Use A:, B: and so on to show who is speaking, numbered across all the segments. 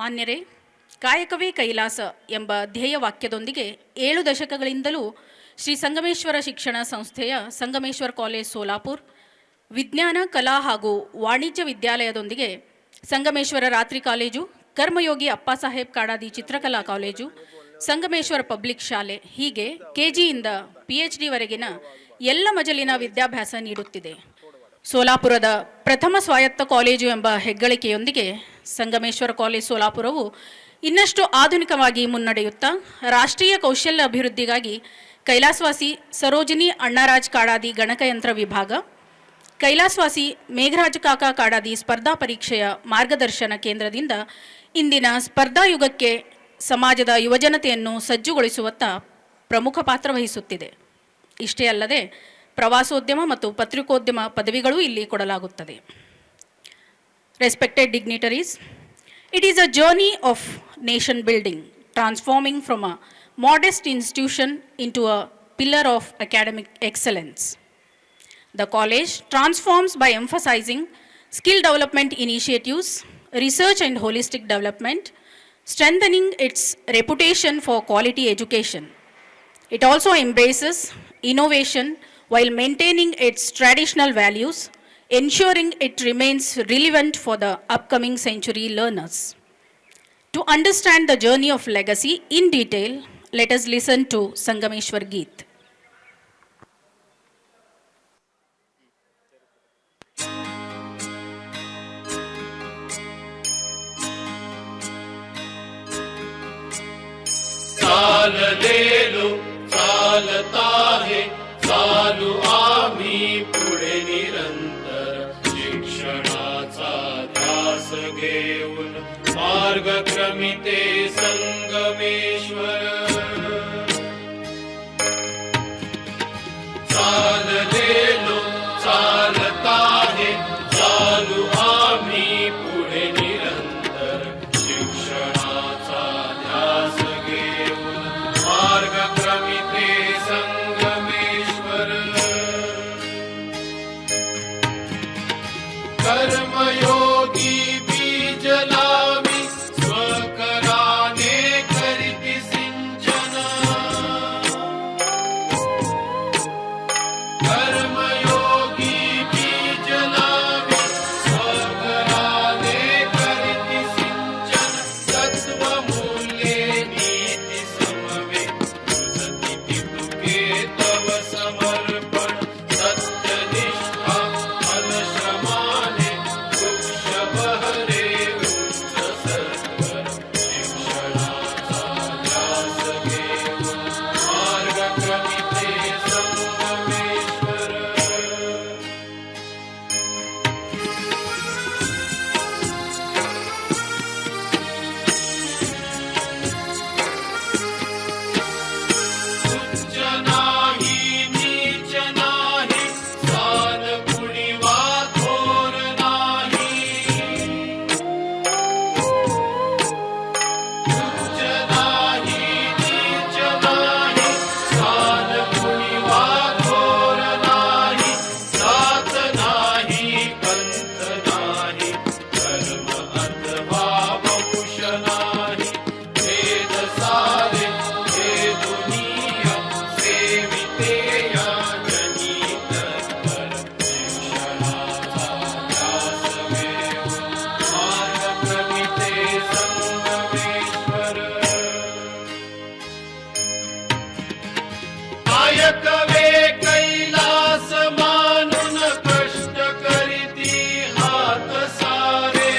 A: ಮಾನ್ಯರೇ, ಕಾಯಕವೇ ಕೈಲಾಸ ಎಂಬ ಧ್ಯೇಯ ವಾಕ್ಯದೊಂದಿಗೆ 7 ದಶಕಗಳಿಂದಲೂ ಶ್ರೀ ಸಂಗಮೇಶ್ವರ ಶಿಕ್ಷಣ ಸಂಸ್ಥೆಯ ಸಂಗಮೇಶ್ವರ್ ಕಾಲೇಜ್ ಸೋಲಾಪುರ್ ವಿಜ್ಞಾನ ಕಲಾ ಹಾಗೂ ವಾಣಿಜ್ಯ ವಿದ್ಯಾಲಯದೊಂದಿಗೆ ಸಂಗಮೇಶ್ವರ ರಾತ್ರಿ ಕಾಲೇಜು, ಕರ್ಮಯೋಗಿ ಅಪ್ಪಾಸಾಹೇಬ್ ಕಾಡಾದಿ ಚಿತ್ರಕಲಾ ಕಾಲೇಜು, ಸಂಗಮೇಶ್ವರ ಪಬ್ಲಿಕ್ ಶಾಲೆ ಹೀಗೆ ಕೆಜಿಯಿಂದ PhD ವರೆಗಿನ ಎಲ್ಲ ಮಜಲಿನ ವಿದ್ಯಾಭ್ಯಾಸ ನೀಡುತ್ತಿದೆ. ಸೋಲಾಪುರದ ಪ್ರಥಮ ಸ್ವಾಯತ್ತ ಕಾಲೇಜು ಎಂಬ ಹೆಗ್ಗಳಿಕೆಯೊಂದಿಗೆ ಸಂಗಮೇಶ್ವರ ಕಾಲೇಜ್ ಸೋಲಾಪುರವು ಇನ್ನಷ್ಟು ಆಧುನಿಕವಾಗಿ ಮುನ್ನಡೆಯುತ್ತಾ ರಾಷ್ಟ್ರೀಯ ಕೌಶಲ್ಯ ಅಭಿವೃದ್ಧಿಗಾಗಿ ಕೈಲಾಸವಾಸಿ ಸರೋಜಿನಿ ಅಣ್ಣಾರಾಜ್ ಕಾಡಾದಿ ಗಣಕಯಂತ್ರ ವಿಭಾಗ, ಕೈಲಾಸವಾಸಿ ಮೇಘರಾಜ್ ಕಾಕಾ ಕಾಡಾದಿ ಸ್ಪರ್ಧಾ ಪರೀಕ್ಷೆಯ ಮಾರ್ಗದರ್ಶನ ಕೇಂದ್ರದಿಂದ ಇಂದಿನ ಸ್ಪರ್ಧಾ ಯುಗಕ್ಕೆ ಸಮಾಜದ ಯುವಜನತೆಯನ್ನು ಸಜ್ಜುಗೊಳಿಸುವತ್ತ ಪ್ರಮುಖ ಪಾತ್ರ ವಹಿಸುತ್ತಿದೆ. ಇಷ್ಟೇ ಅಲ್ಲದೆ ಪ್ರವಾಸೋದ್ಯಮ ಮತ್ತು ಪತ್ರಿಕೋದ್ಯಮ ಪದವಿಗಳೂ ಇಲ್ಲಿ ಕೊಡಲಾಗುತ್ತದೆ. Respected dignitaries, it is a journey of nation building, transforming from a modest institution into a pillar of academic excellence. The college transforms by emphasizing skill development initiatives, research and holistic development, strengthening its reputation for quality education. It also embraces innovation while maintaining its traditional values, ensuring it remains relevant for the upcoming century learners. To understand the journey of legacy in detail, let us listen to Sangameshwar Geet.
B: चाललेलो चालता है चालू आम्ही पुढे निरंतर शिक्षणाचा ध्यास घेऊन मार्गक्रमिते संगमेश्वर. चाललेलो चालता है चालू आम्ही पुढे निरंतर शिक्षणाचा ध्यास घेऊन मार्गक्रमिते संगमेश्वर. कर्मयोगी बीज लावी स्वकराने करीती सिंचन. कर्मयोगी बीज लावी स्वकराने करीती सिंचन. तत्वमूल्ये नीती समवे तुझती तुके तव समर्पण. सत्यनिष्ठा फलश्रमाने वृक्ष बहरे उंच सत्वर. शिक्षणाचा ध्यास घेऊन मार्गक्रमिते संगमेश्वर. उच्च नाही नीच नाही सान कुणीवा थोर नाही. उच्च नाही नीच नाही सान कुणीवा थोर नाही. जात नाही पंथ नाही धर्म अथवा वंश नाही. भेद सारे हे दुनिया सेविते या जनी तत्पर. शिक्षणाचा ध्यास घेऊन मार्गक्रमिते संगमेश्वर. कायकवे कैलास मानून कष्ट करीती हात सारे.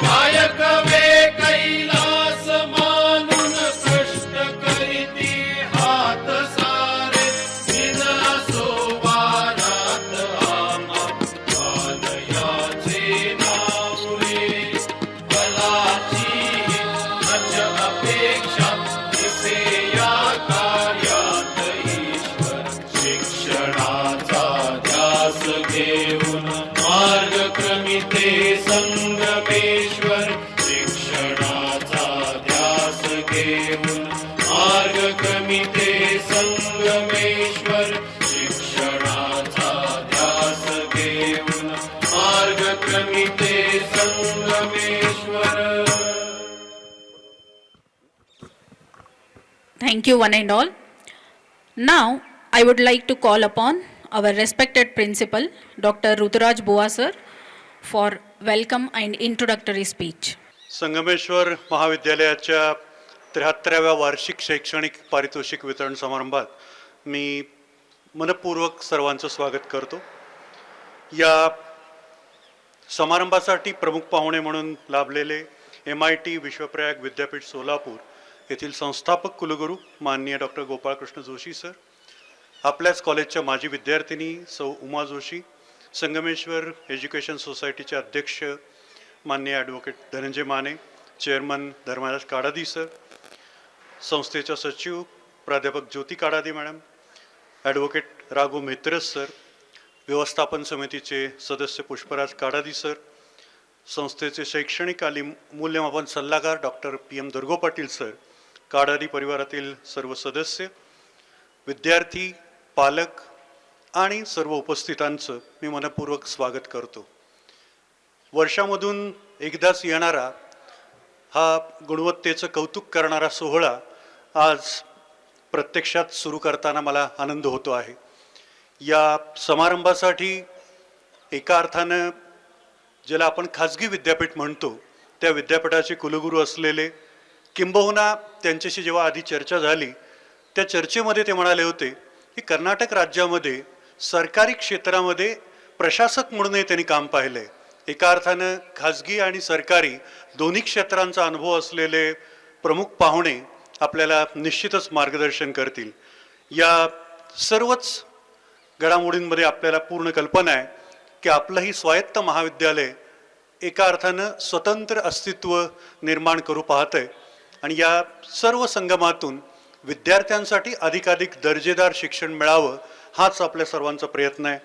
B: कायकवे कैलास मानून कष्ट करीती हात सारे. दिन असो वारात आम्हा कालयाचे नावरे. फलाची नच अपेक्षा दिसे या कार्यात ईश्वर. शिक्षणाचा ध्यास घेऊन मार्गक्रमिते संगमेश्वर. शिक्षणाचा ध्यास घेऊन मार्गक्रमिते संगमेश्वर. शिक्षणाचा ध्यास घेऊन मार्गक्रमिते
A: Thank you, one and all. Now, I would like to call upon our respected principal, Dr. Ruturaj Bua sir, for welcome and introductory speech.
C: Sangameshwar महाविद्यालयाच्या 73व्या वार्षिक शैक्षणिक पारितोषिक वितरण समारंभात मी मनपूर्वक सर्वांचं स्वागत करतो. या समारंभासाठी प्रमुख पाहुणे म्हणून लाभलेले MIT विश्वप्रयाग विद्यापीठ सोलापूर येथील संस्थापक कुलगुरू माननीय डॉक्टर गोपाळकृष्ण जोशी सर, आपल्याच कॉलेजच्या माजी विद्यार्थिनी सौ उमा जोशी, संगमेश्वर एज्युकेशन सोसायटीचे अध्यक्ष माननीय advocate Dhananjay Mane, chairman Dharmaraj Kadadi sir, संस्थेच्या सचिव प्राध्यापक Jyoti Kadadi madam, advocate Raghu Mehtras sir, व्यवस्थापन समितीचे सदस्य पुष्पराज काडादी सर, संस्थेचे शैक्षणिक आणि मूल्यमापन सल्लागार doctor PM दुर्गो Patil sir, Kadadi परिवारातील सर्व सदस्य, विद्यार्थी, पालक आणि सर्व उपस्थितांचं मी मनपूर्वक स्वागत करतो. वर्षामधून एकदाच येणारा हा गुणवत्तेचं कौतुक करणारा सोहळा आज प्रत्यक्षात सुरू करताना मला आनंद होतो आहे. या समारंभासाठी एका अर्थानं ज्याला आपण खाजगी विद्यापीठ म्हणतो त्या विद्यापीठाचे कुलगुरू असलेले, किंबहुना त्यांच्याशी जेव्हा आधी चर्चा झाली त्या चर्चेमध्ये ते म्हणाले होते की कर्नाटक राज्यामध्ये सरकारी क्षेत्रामध्ये प्रशासक म्हणूनही त्यांनी काम पाहिलं आहे. एका अर्थानं खाजगी आणि सरकारी दोन्ही क्षेत्रांचा अनुभव असलेले प्रमुख पाहुणे आपल्याला निश्चितच मार्गदर्शन करतील. या सर्वच घडामोडींमध्ये आपल्याला पूर्ण कल्पना आहे की आपलं ही स्वायत्त महाविद्यालय एका अर्थानं स्वतंत्र अस्तित्व निर्माण करू पाहतंय आणि या सर्व संगमातून विद्यार्थ्यांसाठी अधिकाधिक दर्जेदार शिक्षण मिळावं हाच आपल्या सर्वांचा प्रयत्न आहे.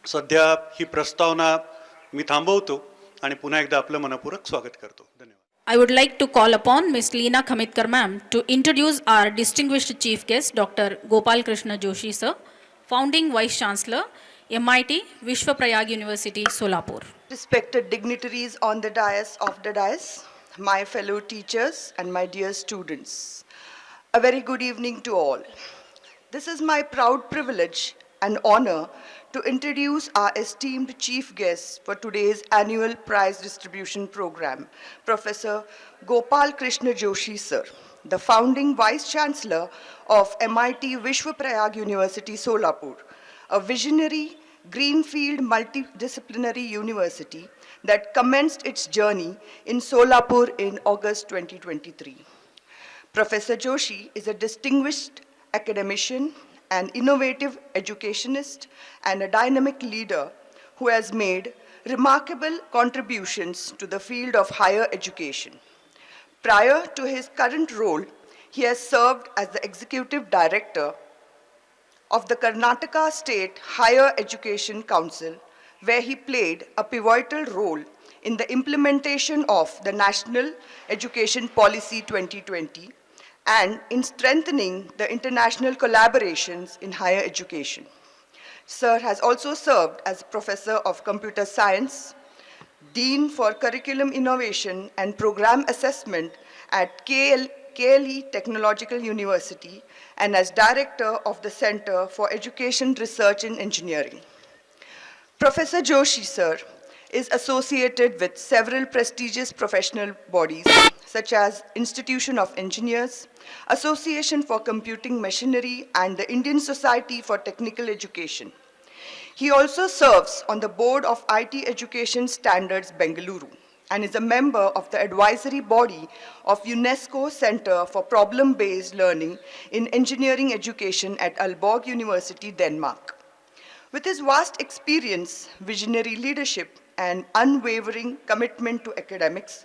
C: सध्या ही प्रस्तावना मी थांबवतो आणि पुन्हा एकदा आपलं मनपूर्वक स्वागत करतो. धन्यवाद.
A: I would like to call upon Ms. Leena Khamitkar ma'am to introduce our distinguished chief guest, Dr. Gopal Krishna Joshi sir, founding Vice Chancellor, MIT Vishwaprayag University, Solapur.
D: Respected dignitaries on the dais, my fellow teachers and my dear students, a very good evening to all. This is my proud privilege and honor to introduce our esteemed chief guest for today's annual prize distribution program, Professor Gopal Krishna Joshi sir, the founding Vice Chancellor of MIT Vishwaprayag University, Solapur, a visionary greenfield multidisciplinary university that commenced its journey in Solapur in August 2023. Professor Joshi is a distinguished academician, an innovative educationist, and a dynamic leader who has made remarkable contributions to the field of higher education. Prior to his current role, he has served as the Executive Director of the Karnataka State Higher Education Council, where he played a pivotal role in the implementation of the National Education Policy 2020 and in strengthening the international collaborations in higher education. Sir has also served as Professor of Computer Science, Dean for Curriculum Innovation and Program Assessment at KLE Technological University, and as Director of the Center for Education Research and Engineering. Professor Joshi, sir, is associated with several prestigious professional bodies such as Institution of Engineers, Association for Computing Machinery, and the Indian Society for Technical Education. He also serves on the board of IT Education Standards Bengaluru and is a member of the advisory body of UNESCO Center for Problem-Based Learning in Engineering Education at Aalborg University, Denmark. With his vast experience, visionary leadership, and unwavering commitment to academics,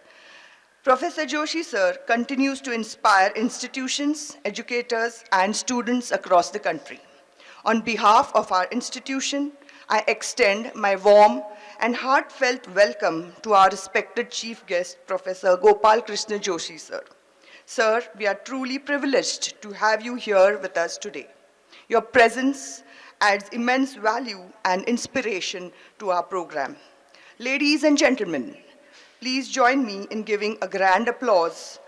D: Professor Joshi sir continues to inspire institutions, educators, and students across the country. On behalf of our institution, I extend my warm and heartfelt welcome to our respected chief guest, Professor Gopal Krishna Joshi sir. Sir, we are truly privileged to have you here with us today. Your presence adds immense value and inspiration to our program. Ladies and gentlemen, please join me in giving a grand applause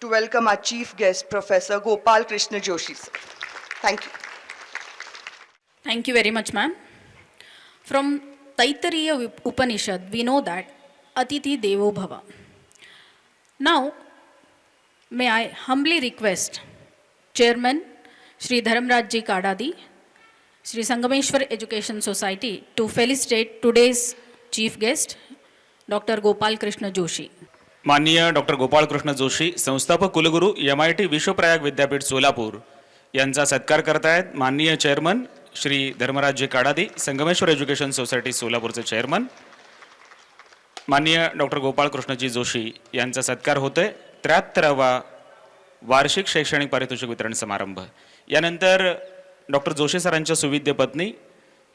D: to welcome our chief guest, Professor Gopal Krishna Joshi, sir. Thank you.
A: Thank you very much, ma'am. From Taittiriya Upanishad, we know that Atiti Devo Bhava. Now, may I humbly request Chairman Shri Dharamrajji Kadadi, Shri Sangameshwar Education Society to felicitate today's chief guest, Dr. Gopal Krishna Joshi.
E: माननीय doctor Gopal Krishna Joshi, संस्थापक कुलगुरू MIT विश्वप्रयाग विद्यापीठ सोलापूर यांचा सत्कार करतायत माननीय chairman Shri धर्मराजजी Kadadi, Sangameshwar education society सोलापूरचे चेअरमन. माननीय डॉक्टर गोपाळ कृष्णजी जोशी यांचा सत्कार होतोय 73वा वार्षिक शैक्षणिक पारितोषिक वितरण समारंभ. यानंतर डॉक्टर जोशी सरांच्या सुविद्य पत्नी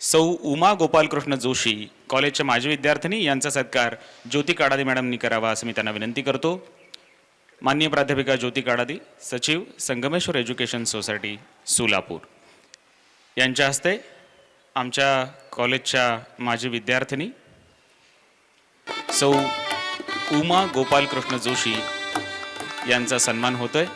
E: सौ उमा गोपाल कृष्ण जोशी, कॉलेजच्या माजी विद्यार्थिनी, यांचा सत्कार ज्योती काडादी मॅडमनी करावा असं मी त्यांना विनंती करतो. माननीय प्राध्यापिका ज्योती काडादी, सचिव संगमेश्वर एज्युकेशन सोसायटी सोलापूर, यांच्या हस्ते आमच्या कॉलेजच्या माजी विद्यार्थिनी सौ उमा गोपाल कृष्ण जोशी यांचा सन्मान होतोय.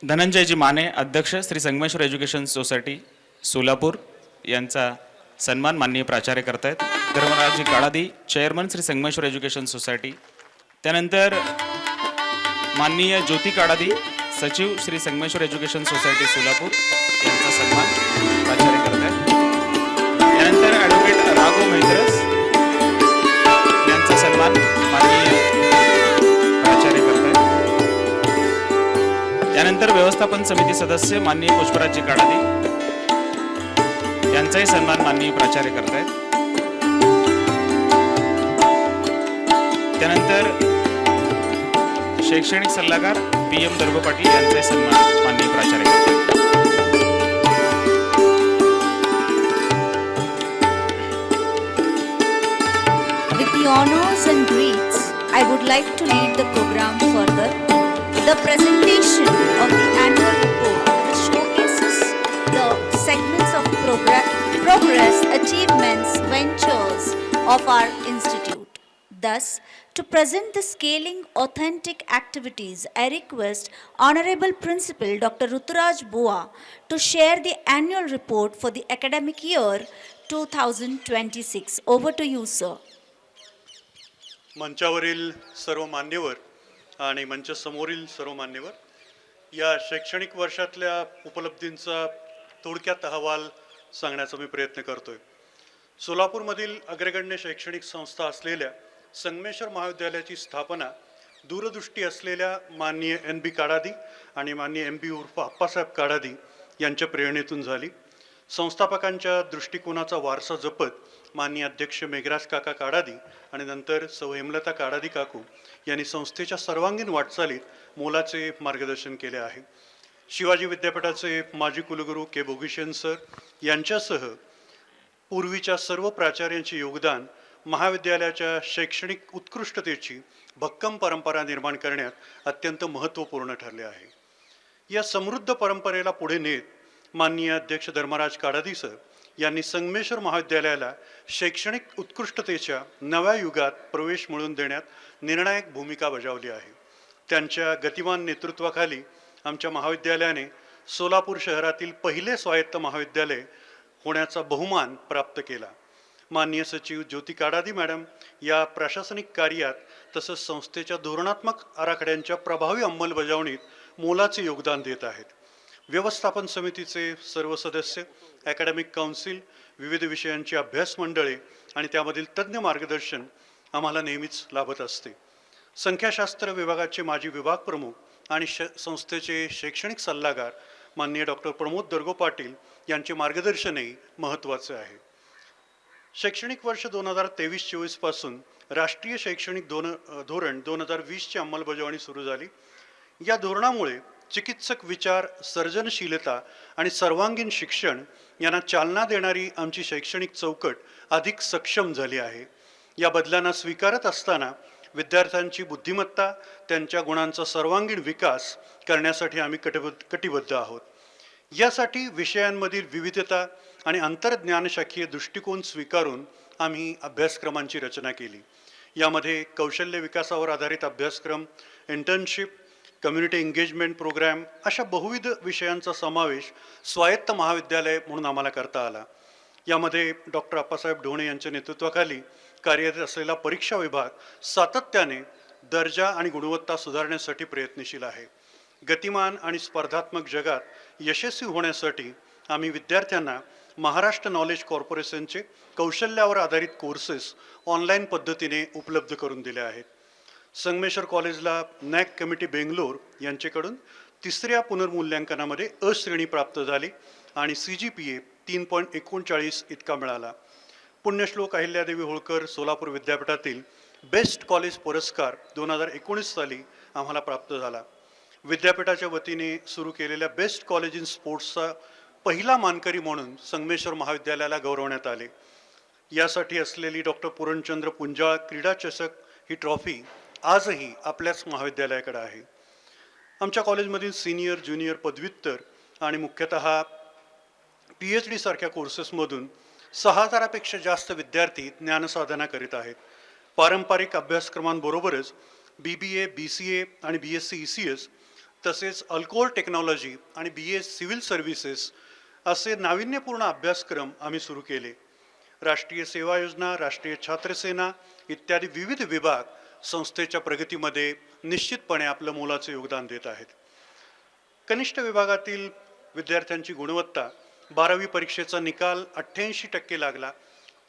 E: धनंजयजी माने, अध्यक्ष श्री संगमेश्वर एज्युकेशन सोसायटी सोलापूर, यांचा सन्मान माननीय प्राचार्य करतायत. धर्मराजजी Kadadi, chairman Shri Sangameshwar education society. त्यानंतर माननीय ज्योती काडादी, सचिव श्री संगमेश्वर एज्युकेशन सोसायटी सोलापूर, यांचा सन्मान प्राचार्य करतायत. त्यानंतर ॲडव्होकेट राघव मेहत्रस यांचा सन्मान माननीय प्राचार्य करतायत. त्यानंतर व्यवस्थापन समिती सदस्य माननीय पुष्पराजजी काडादी यांचाही सन्मान माननीय प्राचार्य करतायत. त्यानंतर शैक्षणिक सल्लागार PM दर्भ पाटील यांचाही सन्मान माननीय प्राचार्य करतायत.
F: With the honors and greets, I would like to lead the program further. The presentation of the annual report which showcases the segments of progress, achievements, ventures of our institute. Thus, to present the scaling authentic activities, I request Honorable Principal Dr. Ruturaj Bua to share the annual report for the academic year 2026. Over to you, sir.
C: मंचावरील सर्व मान्यवर आणि मंचासमोरील सर्व मान्यवर, या शैक्षणिक वर्षातल्या उपलब्धींचा थोडक्यात अहवाल सांगण्याचा मी प्रयत्न करतोय. सोलापूरमधील अग्रगण्य शैक्षणिक संस्था असलेल्या संगमेश्वर महाविद्यालयाची स्थापना दूरदृष्टी असलेल्या माननीय NB काडादी आणि माननीय MB उर्फ आप्पासाहेब काडादी यांच्या प्रेरणेतून झाली. संस्थापकांच्या दृष्टिकोनाचा वारसा जपत माननीय अध्यक्ष मेघराज काका काडादी आणि नंतर सौ हेमलता काडादी काकू यांनी संस्थेच्या सर्वांगीण वाटचालीत मोलाचे मार्गदर्शन केले आहे. शिवाजी विद्यापीठाचे माजी कुलगुरू के बोगीशन सर यांच्यासह पूर्वीच्या सर्व प्राचार्यांचे योगदान महाविद्यालयाच्या शैक्षणिक उत्कृष्टतेची भक्कम परंपरा निर्माण करण्यात अत्यंत महत्त्वपूर्ण ठरले आहे. या समृद्ध परंपरेला पुढे नेत माननीय अध्यक्ष धर्मराज काडादी सर यांनी संगमेश्वर महाविद्यालयाला शैक्षणिक उत्कृष्टतेच्या नव्या युगात प्रवेश मिळवून देण्यात निर्णायक भूमिका बजावली आहे. त्यांच्या गतिमान नेतृत्वाखाली आमच्या महाविद्यालयाने सोलापूर शहरातील पहिले स्वायत्त महाविद्यालय होण्याचा बहुमान प्राप्त केला. माननीय सचिव ज्योती काडादी मॅडम या प्रशासनिक कार्यात तसंच संस्थेच्या धोरणात्मक आराखड्यांच्या प्रभावी अंमलबजावणीत मोलाचे योगदान देत आहेत. व्यवस्थापन समितीचे सर्व सदस्य, अकॅडमिक काउन्सिल, विविध विषयांची अभ्यास मंडळे आणि त्यामधील तज्ज्ञ मार्गदर्शन आम्हाला नेहमीच लाभत असते. संख्याशास्त्र विभागाचे माजी विभाग प्रमुख आणि संस्थेचे शैक्षणिक सल्लागार माननीय डॉक्टर प्रमोद दर्गो पाटील यांचे मार्गदर्शनही महत्त्वाचे आहे. शैक्षणिक वर्ष 2023-24 पासून राष्ट्रीय शैक्षणिक धोरण 2020ची अंमलबजावणी सुरू झाली. या धोरणामुळे चिकित्सक विचार, सर्जनशीलता आणि सर्वांगीण शिक्षण यांना चालना देणारी आमची शैक्षणिक चौकट अधिक सक्षम झाली आहे. या बदलांना स्वीकारत असताना विद्यार्थ्यांची बुद्धिमत्ता, त्यांच्या गुणांचा सर्वांगीण विकास करण्यासाठी आम्ही कटिबद्ध आहोत. यासाठी विषयांमधील विविधता आणि आंतरज्ञानशाखीय दृष्टिकोन स्वीकारून आम्ही अभ्यासक्रमांची रचना केली. यामध्ये कौशल्य विकासावर आधारित अभ्यासक्रम, इंटर्नशिप, कम्युनिटी एंगेजमेंट प्रोग्राम अशा बहुविध विषयांचा समावेश स्वायत्त महाविद्यालय म्हणून आम्हाला करता आला. यामध्ये डॉक्टर अप्पासाहेब ढोणे यांच्या नेतृत्वाखाली कार्यरत असलेला परीक्षा विभाग सातत्याने दर्जा आणि गुणवत्ता सुधारण्यासाठी प्रयत्नशील आहे. गतिमान आणि स्पर्धात्मक जगात यशस्वी होण्यासाठी आम्ही विद्यार्थ्यांना महाराष्ट्र नॉलेज कॉर्पोरेशनचे कौशल्यावर आधारित कोर्सेस ऑनलाईन पद्धतीने उपलब्ध करून दिले आहेत. संगमेश्वर कॉलेजला नॅक कमिटी बेंगलोर यांच्याकडून 3ऱ्या पुनर्मूल्यांकनामध्ये अ श्रेणी प्राप्त झाली आणि CGPA 3.39 इतका मिळाला. पुण्यश्लोक अहिल्यादेवी होळकर सोलापूर विद्यापीठातील बेस्ट कॉलेज पुरस्कार 2019 साली आम्हाला प्राप्त झाला. विद्यापीठाच्या वतीने सुरू केलेल्या बेस्ट कॉलेज इन स्पोर्ट्सचा पहिला मानकरी म्हणून संगमेश्वर महाविद्यालयाला गौरवण्यात आले. यासाठी असलेली डॉक्टर पूर्णचंद्र पुंजाळ क्रीडा चषक ही ट्रॉफी आजही आपल्याच महाविद्यालयाकडे आहे. आमच्या कॉलेजमधील सिनियर, ज्युनियर, पदव्युत्तर आणि मुख्यतः PhD सारख्या कोर्सेसमधून 6,000पेक्षा जास्त विद्यार्थी ज्ञानसाधना करीत आहेत. पारंपरिक अभ्यासक्रमांबरोबरच BBA, BCA आणि BSc ECS तसेच अल्कोहोल टेक्नॉलॉजी आणि BA सिव्हिल सर्व्हिसेस असे नाविन्यपूर्ण अभ्यासक्रम आम्ही सुरू केले. राष्ट्रीय सेवा योजना, राष्ट्रीय छात्रसेना इत्यादी विविध विभाग संस्थेच्या प्रगतीमध्ये निश्चितपणे आपलं मोलाचं योगदान देत आहेत. कनिष्ठ विभागातील विद्यार्थ्यांची गुणवत्ता 12वी परीक्षेचा निकाल 88% लागला.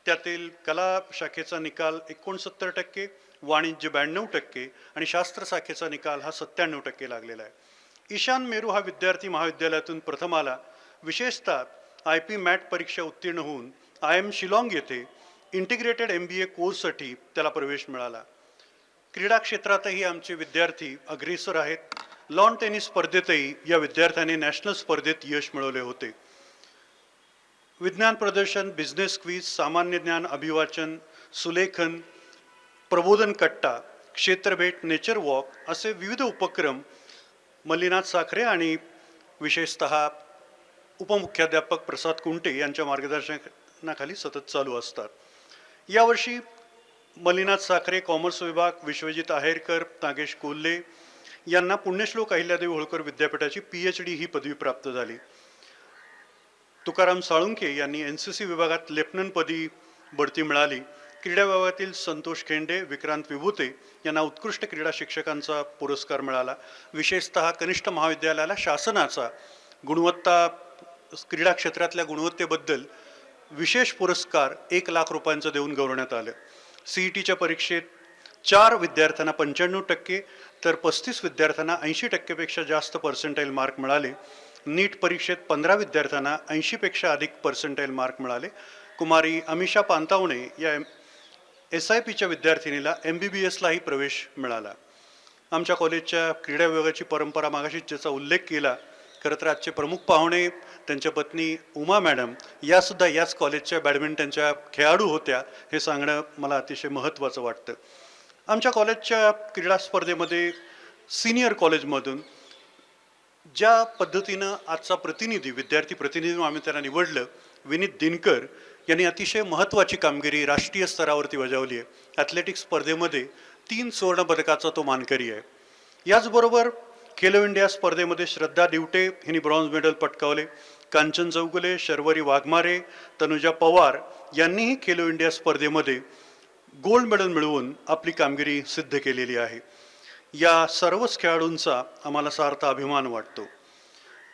C: त्यातील कला शाखेचा निकाल 69%, वाणिज्य 92% आणि शास्त्र शाखेचा निकाल हा 97% लागलेला आहे. ईशान मेरू हा विद्यार्थी महाविद्यालयातून प्रथम आला. विशेषतः IP मॅट परीक्षा उत्तीर्ण होऊन IIM शिलाँग येथे इंटिग्रेटेड MBA कोर्ससाठी त्याला प्रवेश मिळाला. क्रीडा क्षेत्रातही आमचे विद्यार्थी अग्रेसर आहेत. लॉन टेनिस स्पर्धेतही या विद्यार्थ्याने नॅशनल स्पर्धेत यश मिळवले होते. विज्ञान प्रदर्शन, बिझनेस क्विज, सामान्य ज्ञान अभिवाचन, सुलेखन, प्रबोधन कट्टा, क्षेत्रभेट, नेचर वॉक असे विविध उपक्रम मल्लीनाथ साखरे आणि विशेषतः उपमुख्याध्यापक प्रसाद कुंटे यांच्या मार्गदर्शनाखाली सतत चालू असतात. यावर्षी मल्लीनाथ साखरे कॉमर्स विभाग, विश्वजित आहेरकर, नागेश कोल्हे यांना पुण्यश्लोक अहिल्यादेवी होळकर विद्यापीठाची PhD ही पदवी प्राप्त झाली. तुकाराम साळुंके यांनी NCC विभागात लेफ्टनंटपदी बढती मिळाली. क्रीडा विभागातील संतोष खेंडे, विक्रांत विभूते यांना उत्कृष्ट क्रीडा शिक्षकांचा पुरस्कार मिळाला. विशेषतः कनिष्ठ महाविद्यालयाला शासनाचा क्रीडा क्षेत्रातल्या गुणवत्तेबद्दल विशेष पुरस्कार 1 लाख रुपयांचा देऊन गौरवण्यात आलं. CETच्या परीक्षेत 4 विद्यार्थ्यांना 95% तर 35 विद्यार्थ्यांना 80%पेक्षा जास्त पर्सेंटाईल मार्क मिळाले. नीट परीक्षेत 15 विद्यार्थ्यांना 80पेक्षा अधिक पर्सेंटाईल मार्क मिळाले. कुमारी अमिषा पांतावणे या SIPच्या विद्यार्थिनीला MBBSलाही प्रवेश मिळाला. आमच्या कॉलेजच्या क्रीडा विभागाची परंपरा मागाशी ज्याचा उल्लेख केला, खरं तर आजचे प्रमुख पाहुणे त्यांच्या पत्नी उमा मॅडम यासुद्धा याच कॉलेजच्या बॅडमिंटनच्या खेळाडू होत्या हे सांगणं मला अतिशय महत्त्वाचं वाटतं. आमच्या कॉलेजच्या क्रीडा स्पर्धेमध्ये सिनियर कॉलेजमधून ज्या पद्धतीनं आजचा विद्यार्थी प्रतिनिधी म्हणून आम्ही त्याला निवडलं, विनीत दिनकर यांनी अतिशय महत्त्वाची कामगिरी राष्ट्रीय स्तरावरती बजावली आहे. ॲथलेटिक्स स्पर्धेमध्ये 3 सुवर्ण पदकाचा तो मानकरी आहे. याचबरोबर खेलो इंडिया स्पर्धेमध्ये श्रद्धा दिवटे हिने ब्रॉन्झ मेडल पटकावले. कांचन चौगुले, शर्वरी वाघमारे, तनुजा पवार यांनीही खेलो इंडिया स्पर्धेमध्ये गोल्ड मेडल मिळवून आपली कामगिरी सिद्ध केलेली आहे. या सर्वच खेळाडूंचा आम्हाला सार्थ अभिमान वाटतो.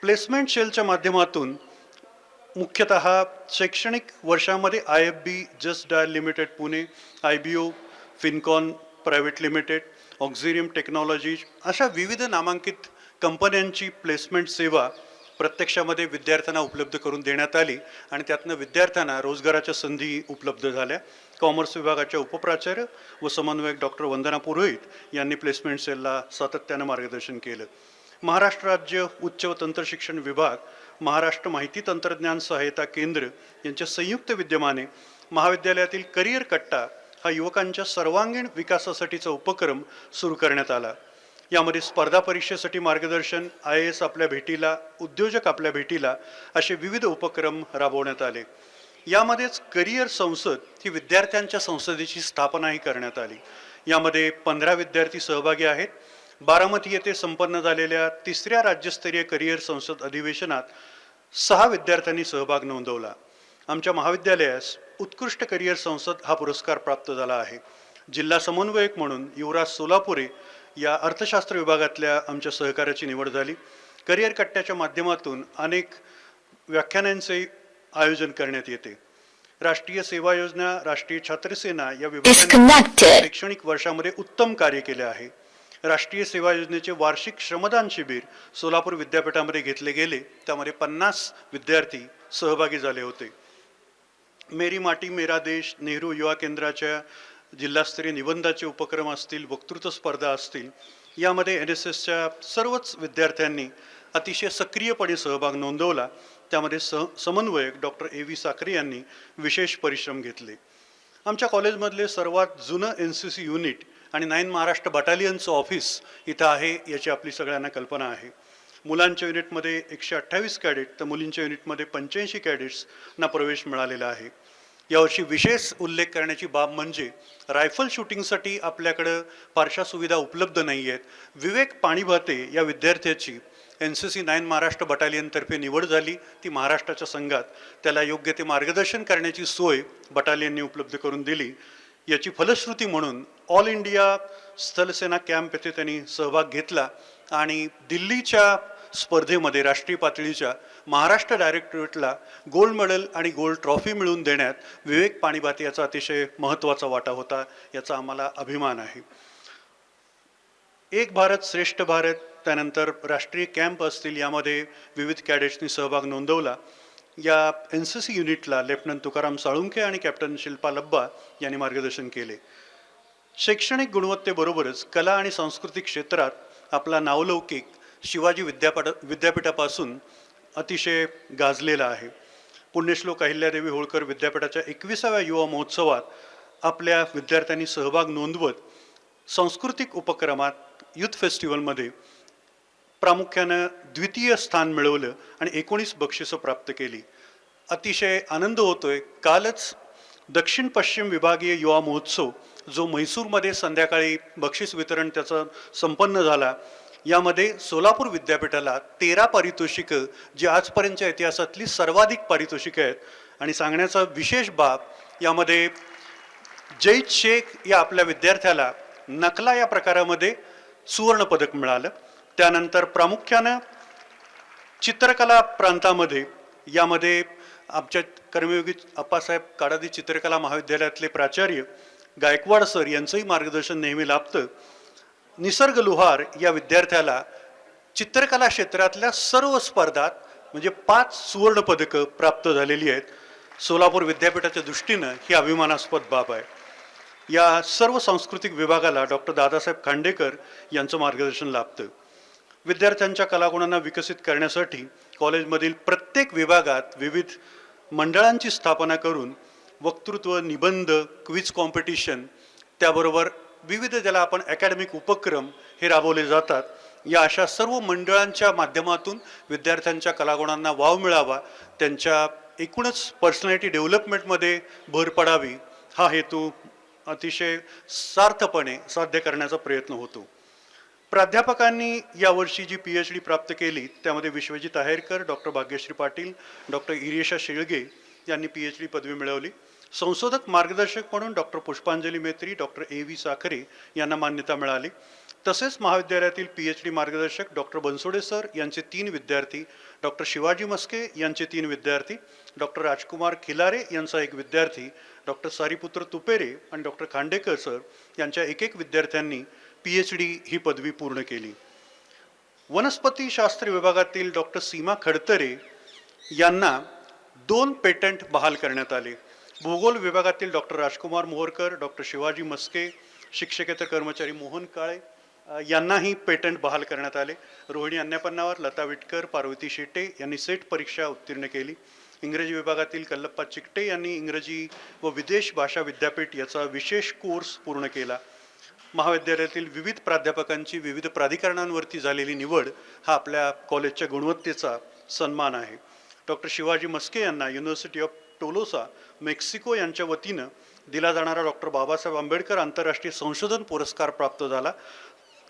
C: प्लेसमेंट सेलच्या माध्यमातून मुख्यतः शैक्षणिक वर्षामध्ये IFB, Just Dial limited Pune, IBO, Fincon private limited, ऑक्झिरियम टेक्नॉलॉजीज अशा विविध नामांकित कंपन्यांची प्लेसमेंट सेवा प्रत्यक्षामध्ये विद्यार्थ्यांना उपलब्ध करून देण्यात आली आणि त्यातनं विद्यार्थ्यांना रोजगाराच्या संधी उपलब्ध झाल्या. कॉमर्स विभागाच्या उपप्राचार्य व समन्वयक डॉक्टर वंदना पुरोहित यांनी प्लेसमेंट सेलला सातत्यानं मार्गदर्शन केलं. महाराष्ट्र राज्य उच्च व तंत्रशिक्षण विभाग, महाराष्ट्र माहिती तंत्रज्ञान सहायता केंद्र यांच्या संयुक्त विद्यमाने महाविद्यालयातील करिअर कट्टा हा युवकांच्या सर्वांगीण विकासासाठीचा उपक्रम सुरू करण्यात आला. यामध्ये स्पर्धा परीक्षेसाठी मार्गदर्शन, IAS आपल्या भेटीला, उद्योजक आपल्या भेटीला असे विविध उपक्रम राबवण्यात आले. यामध्येच करिअर संसद ही विद्यार्थ्यांच्या संसदेची स्थापनाही करण्यात आली. यामध्ये 15 विद्यार्थी सहभागी आहेत. बारामती येथे संपन्न झालेल्या 3ऱ्या राज्यस्तरीय करिअर संसद अधिवेशनात 6 विद्यार्थ्यांनी सहभाग नोंदवला. आमच्या महाविद्यालयास उत्कृष्ट करिअर संसद हा पुरस्कार प्राप्त झाला आहे. जिल्हा समन्वयक म्हणून युवराज सोलापुरे या अर्थशास्त्र विभागातल्या आमच्या सहकार्याची निवड झाली. करिअर कट्ट्याच्या माध्यमातून अनेक व्याख्यानांचे आयोजन करण्यात येते. राष्ट्रीय सेवा योजना, राष्ट्रीय छात्रसेना या विभागाने शैक्षणिक वर्षामध्ये उत्तम कार्य केले आहे. राष्ट्रीय सेवा योजनेचे वार्षिक श्रमदान शिबिर सोलापूर विद्यापीठामध्ये घेतले गेले. त्यामध्ये 50 विद्यार्थी सहभागी झाले होते. मेरी माटी मेरा देश, नेहरू युवा केंद्राच्या जिल्हास्तरीय निबंधाचे उपक्रम असतील, वक्तृत्व स्पर्धा असतील, यामध्ये NSSच्या सर्वच विद्यार्थ्यांनी अतिशय सक्रियपणे सहभाग नोंदवला. त्यामध्ये समन्वयक डॉक्टर AV साखरे यांनी विशेष परिश्रम घेतले. आमच्या कॉलेजमधले सर्वात जुनं NCC युनिट आणि 9 महाराष्ट्र बटालियनचं ऑफिस इथं आहे याची आपली सगळ्यांना कल्पना आहे. मुलांच्या युनिटमध्ये 128 कॅडेट तर मुलींच्या युनिटमध्ये 85 कॅडेट्सना प्रवेश मिळालेला आहे. यावर्षी विशेष उल्लेख करण्याची बाब म्हणजे रायफल शूटिंगसाठी आपल्याकडं फारशा सुविधा उपलब्ध नाही आहेत. विवेक पाणीभाते या विद्यार्थ्याची NCC 9 महाराष्ट्र बटालियनतर्फे निवड झाली. ती महाराष्ट्राच्या संघात त्याला योग्य ते मार्गदर्शन करण्याची सोय बटालियनने उपलब्ध करून दिली. याची फलश्रुती म्हणून ऑल इंडिया स्थलसेना कॅम्प येथे त्यांनी सहभाग घेतला आणि दिल्लीच्या स्पर्धेमध्ये राष्ट्रीय पातळीच्या महाराष्ट्र डायरेक्टरेटला गोल्ड मेडल आणि गोल्ड ट्रॉफी मिळवून देण्यात विवेक पाणीभाते याचा अतिशय महत्त्वाचा वाटा होता. याचा आम्हाला अभिमान आहे. एक भारत श्रेष्ठ भारत, त्यानंतर राष्ट्रीय कॅम्प असतील, यामध्ये विविध कॅडेट्सनी सहभाग नोंदवला. या NCC युनिटला लेफ्टनंट तुकाराम साळुंखे आणि कॅप्टन शिल्पा लब्बा यांनी मार्गदर्शन केले. शैक्षणिक गुणवत्तेबरोबरच कला आणि सांस्कृतिक क्षेत्रात आपला नावलौकिक शिवाजी विद्यापीठापासून अतिशय गाजलेला आहे. पुण्यश्लोक अहिल्यादेवी होळकर विद्यापीठाच्या 21व्या युवा महोत्सवात आपल्या विद्यार्थ्यांनी सहभाग नोंदवत सांस्कृतिक उपक्रमात युथ फेस्टिवलमध्ये प्रामुख्यानं द्वितीय स्थान मिळवलं आणि 19 बक्षिसं प्राप्त केली. अतिशय आनंद होतोय. कालच दक्षिण पश्चिम विभागीय युवा महोत्सव जो म्हैसूरमध्ये संध्याकाळी बक्षीस वितरण त्याचं संपन्न झाला. यामध्ये सोलापूर विद्यापीठाला 13 पारितोषिकं, जी आजपर्यंतच्या इतिहासातली सर्वाधिक पारितोषिकं आहेत. आणि सांगण्याचा विशेष बाब, यामध्ये जैद शेख या आपल्या विद्यार्थ्याला नकला या प्रकारामध्ये सुवर्ण पदक मिळालं. त्यानंतर प्रामुख्यानं चित्रकला प्रांतामध्ये यामध्ये आमच्या कर्मयोगी अप्पासाहेब काडादी चित्रकला महाविद्यालयातले प्राचार्य गायकवाड सर यांचंही मार्गदर्शन नेहमी लाभतं. निसर्ग लोहार या विद्यार्थ्याला चित्रकला क्षेत्रातल्या सर्व स्पर्धात म्हणजे 5 सुवर्ण पदकं प्राप्त झालेली आहेत. सोलापूर विद्यापीठाच्या दृष्टीनं ही अभिमानास्पद बाब आहे. या सर्व सांस्कृतिक विभागाला डॉक्टर दादासाहेब खांडेकर यांचं मार्गदर्शन लाभतं. विद्यार्थ्यांच्या कलागुणांना विकसित करण्यासाठी कॉलेजमधील प्रत्येक विभागात विविध मंडळांची स्थापना करून वक्तृत्व, निबंध, क्विज कॉम्पिटिशन, त्याबरोबर विविध ज्याला आपण अकॅडमिक उपक्रम हे राबवले जातात. या अशा सर्व मंडळांच्या माध्यमातून विद्यार्थ्यांच्या कलागुणांना वाव मिळावा, त्यांच्या एकूणच पर्सनॅलिटी डेव्हलपमेंटमध्ये भर पडावी, हा हेतू अतिशय सार्थपणे साध्य करण्याचा प्रयत्न होतो. प्राध्यापकांनी यावर्षी जी PhD प्राप्त केली त्यामध्ये विश्वजित आहेरकर, डॉक्टर भाग्यश्री पाटील, डॉक्टर इरेशा शेळगे यांनी PhD पदवी मिळवली. संशोधक मार्गदर्शक म्हणून डॉक्टर पुष्पांजली मेत्री, डॉक्टर AV साखरे यांना मान्यता मिळाली. तसेच महाविद्यालयातील PhD मार्गदर्शक डॉक्टर बनसोडे सर यांचे 3 विद्यार्थी, डॉक्टर शिवाजी मस्के यांचे 3 विद्यार्थी, डॉक्टर राजकुमार खिलारे यांचा 1 विद्यार्थी, डॉक्टर सारीपुत्र तुपेरे आणि डॉक्टर खांडेकर सर यांच्या एक विद्यार्थ्यांनी PhD ही पदवी पूर्ण केली. वनस्पती शास्त्र विभागातील डॉक्टर सीमा खडतरे यांना 2 पेटंट बहाल करण्यात आले. भूगोल विभागातील डॉक्टर राजकुमार मोहरकर, डॉक्टर शिवाजी मस्के, शिक्षकेतर कर्मचारी मोहन काळे यांनाही पेटंट बहाल करण्यात आले. रोहिणी अन्नपन्नावर, लता विटकर, पार्वती शेटे यांनी सेट परीक्षा उत्तीर्ण केली. इंग्रजी विभागातील कल्लप्पा चिकटे यांनी इंग्रजी व विदेश भाषा विद्यापीठ याचा विशेष कोर्स पूर्ण केला. महाविद्यालयातील विविध प्राध्यापकांची विविध प्राधिकरणांवरती झालेली निवड हा आपल्या कॉलेजच्या गुणवत्तेचा सन्मान आहे. डॉक्टर शिवाजी मस्के यांना युनिव्हर्सिटी ऑफ टोलोसा मेक्सिको यांच्या वतीनं दिला जाणारा डॉक्टर बाबासाहेब आंबेडकर आंतरराष्ट्रीय संशोधन पुरस्कार प्राप्त झाला.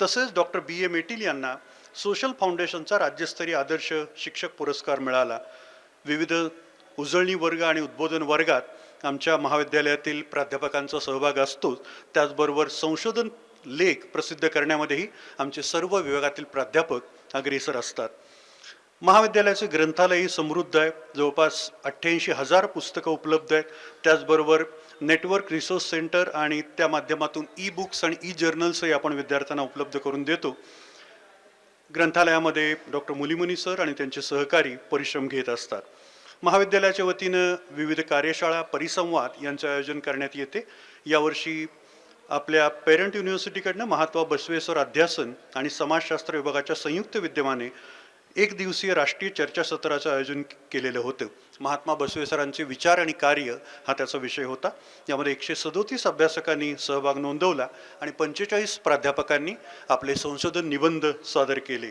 C: तसेच डॉक्टर बी ए मेटील यांना सोशल फाउंडेशनचा राज्यस्तरीय आदर्श शिक्षक पुरस्कार मिळाला. विविध उजळणी वर्ग आणि उद्बोधन वर्गात आमच्या महाविद्यालयातील प्राध्यापकांचा सहभाग असतोच. त्याचबरोबर संशोधन लेख प्रसिद्ध करण्यामध्येही आमचे सर्व विभागातील प्राध्यापक अग्रेसर असतात. महाविद्यालयाचे ग्रंथालयही समृद्ध आहे. जवळपास 88,000 पुस्तकं उपलब्ध आहेत. त्याचबरोबर नेटवर्क रिसोर्स सेंटर आणि त्या माध्यमातून ई बुक्स आणि ई जर्नल्सही आपण विद्यार्थ्यांना उपलब्ध करून देतो. ग्रंथालयामध्ये डॉक्टर मुलिमुनी सर आणि त्यांचे सहकारी परिश्रम घेत असतात. महाविद्यालयाच्या वतीनं विविध कार्यशाळा परिसंवाद यांचे आयोजन करण्यात येते. यावर्षी आपल्या पेरंट युनिव्हर्सिटीकडनं महात्मा बसवेश्वर अध्यासन आणि समाजशास्त्र विभागाच्या संयुक्त विद्यमाने एक दिवसीय राष्ट्रीय चर्चासत्राचं आयोजन केलेलं होतं. महात्मा बसवेश्वरांचे विचार आणि कार्य हा त्याचा विषय होता. यामध्ये 137 अभ्यासकांनी सहभाग नोंदवला आणि 45 प्राध्यापकांनी आपले संशोधन निबंध सादर केले.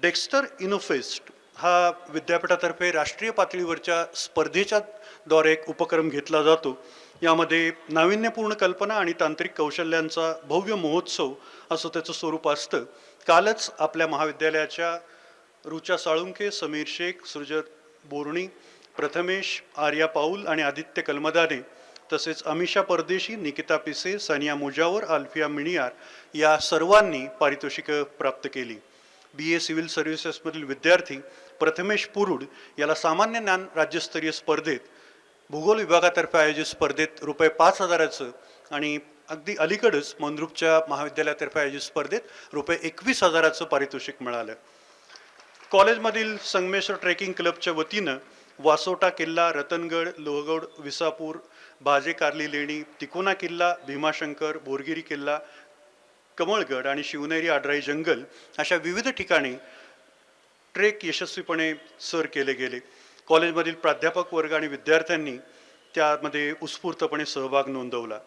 C: डेक्स्टर इनोफेस्ट हा विद्यापीठातर्फे राष्ट्रीय पातळीवरच्या स्पर्धेच्या द्वारे एक उपक्रम घेतला जातो. यामध्ये नाविन्यपूर्ण कल्पना आणि तांत्रिक कौशल्यांचा भव्य महोत्सव असं त्याचं स्वरूप असतं. कालच आपल्या महाविद्यालयाच्या रुचा साळुंके, समीर शेख, सुरजत बोर्णी, प्रथमेश, आर्या पाऊल आणि आदित्य कलमदाने तसेच अमिषा परदेशी, निकिता पिसे, सानिया मुजावर, आल्फिया मिणियार या सर्वांनी पारितोषिकं प्राप्त केली. BA सिव्हिल सर्व्हिसेसमधील विद्यार्थी प्रथमेश पुरुड याला सामान्य ज्ञान राज्यस्तरीय स्पर्धेत, भूगोल विभागातर्फे आयोजित स्पर्धेत ₹5,000चं आणि अगदी अलीकडंच मंद्रुपच्या महाविद्यालयातर्फे आयोजित स्पर्धेत ₹21,000चं पारितोषिक मिळालं. कॉलेजमधील संगमेश्वर ट्रेकिंग क्लबच्या वतीनं वासोटा किल्ला, रतनगड, लोहगड, विसापूर, भाजे कार्ली लेणी, तिकोना किल्ला, भीमाशंकर, बोरगिरी किल्ला, कमळगड आणि शिवनेरी आडराई जंगल अशा विविध ठिकाणी ट्रेक यशस्वीपणे सर केले गेले. कॉलेजमधील प्राध्यापक वर्ग आणि विद्यार्थ्यांनी त्यामध्ये उत्स्फूर्तपणे सहभाग नोंदवला.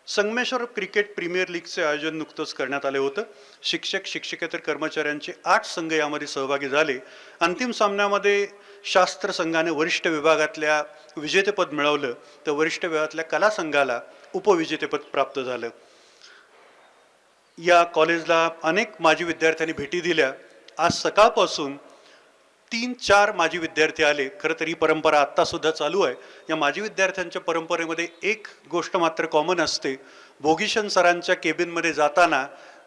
C: संगमेश्वर क्रिकेट प्रीमियर लीगचे आयोजन नुकतंच करण्यात आले होतं. शिक्षक शिक्षकेतर कर्मचाऱ्यांचे 8 संघ यामध्ये सहभागी झाले. अंतिम सामन्यामध्ये शास्त्र संघाने वरिष्ठ विभागातल्या विजेतेपद मिळवलं तर वरिष्ठ विभागातल्या कला संघाला उपविजेतेपद प्राप्त झालं. या कॉलेजला अनेक माजी विद्यार्थ्यांनी भेटी दिल्या. आज सकाळपासून 3-4 माजी विद्यार्थी आले. खरं तर ही परंपरा आत्तासुद्धा चालू आहे. या माजी विद्यार्थ्यांच्या परंपरेमध्ये एक गोष्ट मात्र कॉमन असते. भोगीशन सरांच्या केबिनमध्ये जाताना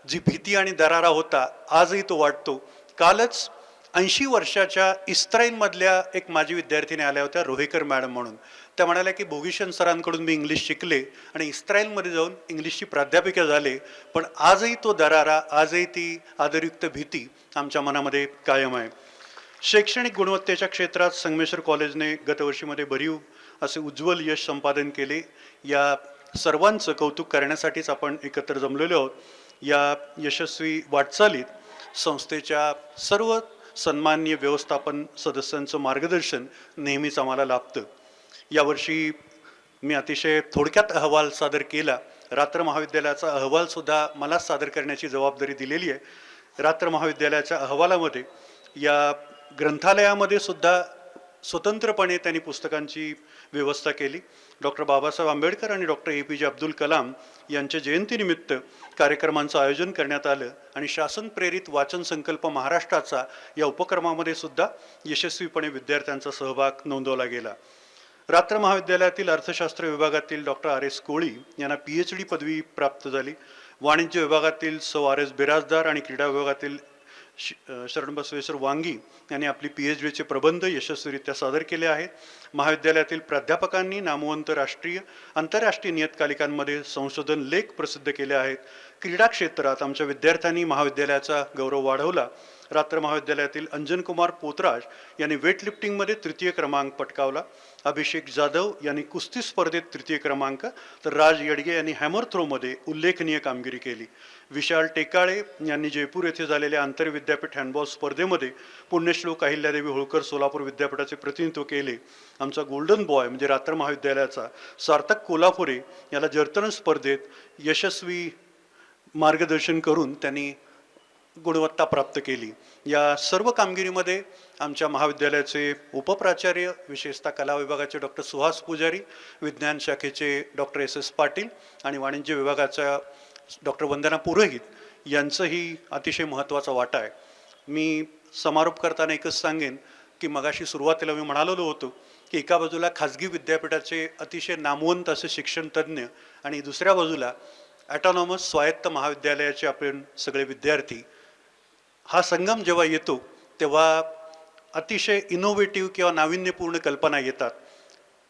C: जी भीती आणि दरारा होता आजही तो वाटतो. कालच 80 वर्षाच्या इस्राईलमधल्या एक माजी विद्यार्थिनी आल्या होत्या, रोहेकर मॅडम म्हणून. त्या म्हणाल्या की भोगीशन सरांकडून मी इंग्लिश शिकले आणि इस्राईलमध्ये जाऊन इंग्लिशची प्राध्यापिका झाले, पण आजही तो दरारा, आजही ती आदरयुक्त भीती आमच्या मनामध्ये कायम आहे. शैक्षणिक गुणवत्तेच्या क्षेत्रात संगमेश्वर कॉलेजने गतवर्षीमध्ये भरीव असे उज्ज्वल यश संपादन केले. या सर्वांचं कौतुक करण्यासाठीच आपण एकत्र जमलेलो आहोत. या यशस्वी वाटचालीत संस्थेच्या सर्व सन्माननीय व्यवस्थापन सदस्यांचं मार्गदर्शन नेहमीच आम्हाला लाभतं. यावर्षी मी अतिशय थोडक्यात अहवाल सादर केला. रात्र महाविद्यालयाचा अहवालसुद्धा मलाच सादर करण्याची जबाबदारी दिलेली आहे. रात्र महाविद्यालयाच्या अहवालामध्ये या ग्रंथालयामध्ये सुद्धा स्वतंत्रपणे त्यांनी पुस्तकांची व्यवस्था केली. डॉक्टर बाबासाहेब आंबेडकर आणि डॉक्टर APJ अब्दुल कलाम यांच्या जयंतीनिमित्त कार्यक्रमांचं आयोजन करण्यात आलं आणि शासन प्रेरित वाचन संकल्प महाराष्ट्राचा या उपक्रमामध्ये सुद्धा यशस्वीपणे विद्यार्थ्यांचा सहभाग नोंदवला गेला. रात्र महाविद्यालयातील अर्थशास्त्र विभागातील डॉक्टर RS कोळी यांना PhD पदवी प्राप्त झाली. वाणिज्य विभागातील सौ RS बिराजदार आणि क्रीडा विभागातील शरण बसवेश्वर वांगी यांनी आपली PhDचे प्रबंध यशस्वीरित्या सादर केले आहेत. महाविद्यालयातील प्राध्यापकांनी नामवंत राष्ट्रीय आंतरराष्ट्रीय नियतकालिकांमध्ये संशोधन लेख प्रसिद्ध केले आहेत. क्रीडा क्षेत्रात आमच्या विद्यार्थ्यांनी महाविद्यालयाचा गौरव वाढवला. रात्र महाविद्यालयातील अंजन कुमार पोतराज यांनी वेटलिफ्टिंगमध्ये 3य क्रमांक पटकावला. अभिषेक जाधव यांनी कुस्ती स्पर्धेत 3य क्रमांक, तर राज येडगे यांनी हॅमर थ्रोमध्ये उल्लेखनीय कामगिरी केली. विशाल टेकाळे यांनी जयपूर येथे झालेल्या आंतरविद्यापीठ हँडबॉल स्पर्धेमध्ये पुण्यश्लोक अहिल्यादेवी होळकर सोलापूर विद्यापीठाचे प्रतिनिधित्व केले. आमचा गोल्डन बॉय म्हणजे रात्र महाविद्यालयाचा सार्थक कोल्हापुरे याला जर्तन स्पर्धेत यशस्वी मार्गदर्शन करून त्यांनी गुणवत्ता प्राप्त केली. या सर्व कामगिरीमध्ये आमच्या महाविद्यालयाचे उपप्राचार्य, विशेषतः कला विभागाचे डॉक्टर सुहास पुजारी, विज्ञान शाखेचे डॉक्टर एस पाटील आणि वाणिज्य विभागाच्या डॉक्टर वंदना पुरोहित यांचंही अतिशय महत्त्वाचा वाटा आहे. मी समारोप करताना एकच सांगेन की मगाशी सुरुवातीला मी म्हणालेलो होतो की एका बाजूला खाजगी विद्यापीठाचे अतिशय नामवंत असे शिक्षण तज्ज्ञ आणि दुसऱ्या बाजूला ॲटॉनॉमस स्वायत्त महाविद्यालयाचे आपण सगळे विद्यार्थी, हा संगम जेव्हा येतो तेव्हा अतिशय इनोव्हेटिव्ह किंवा नाविन्यपूर्ण कल्पना येतात.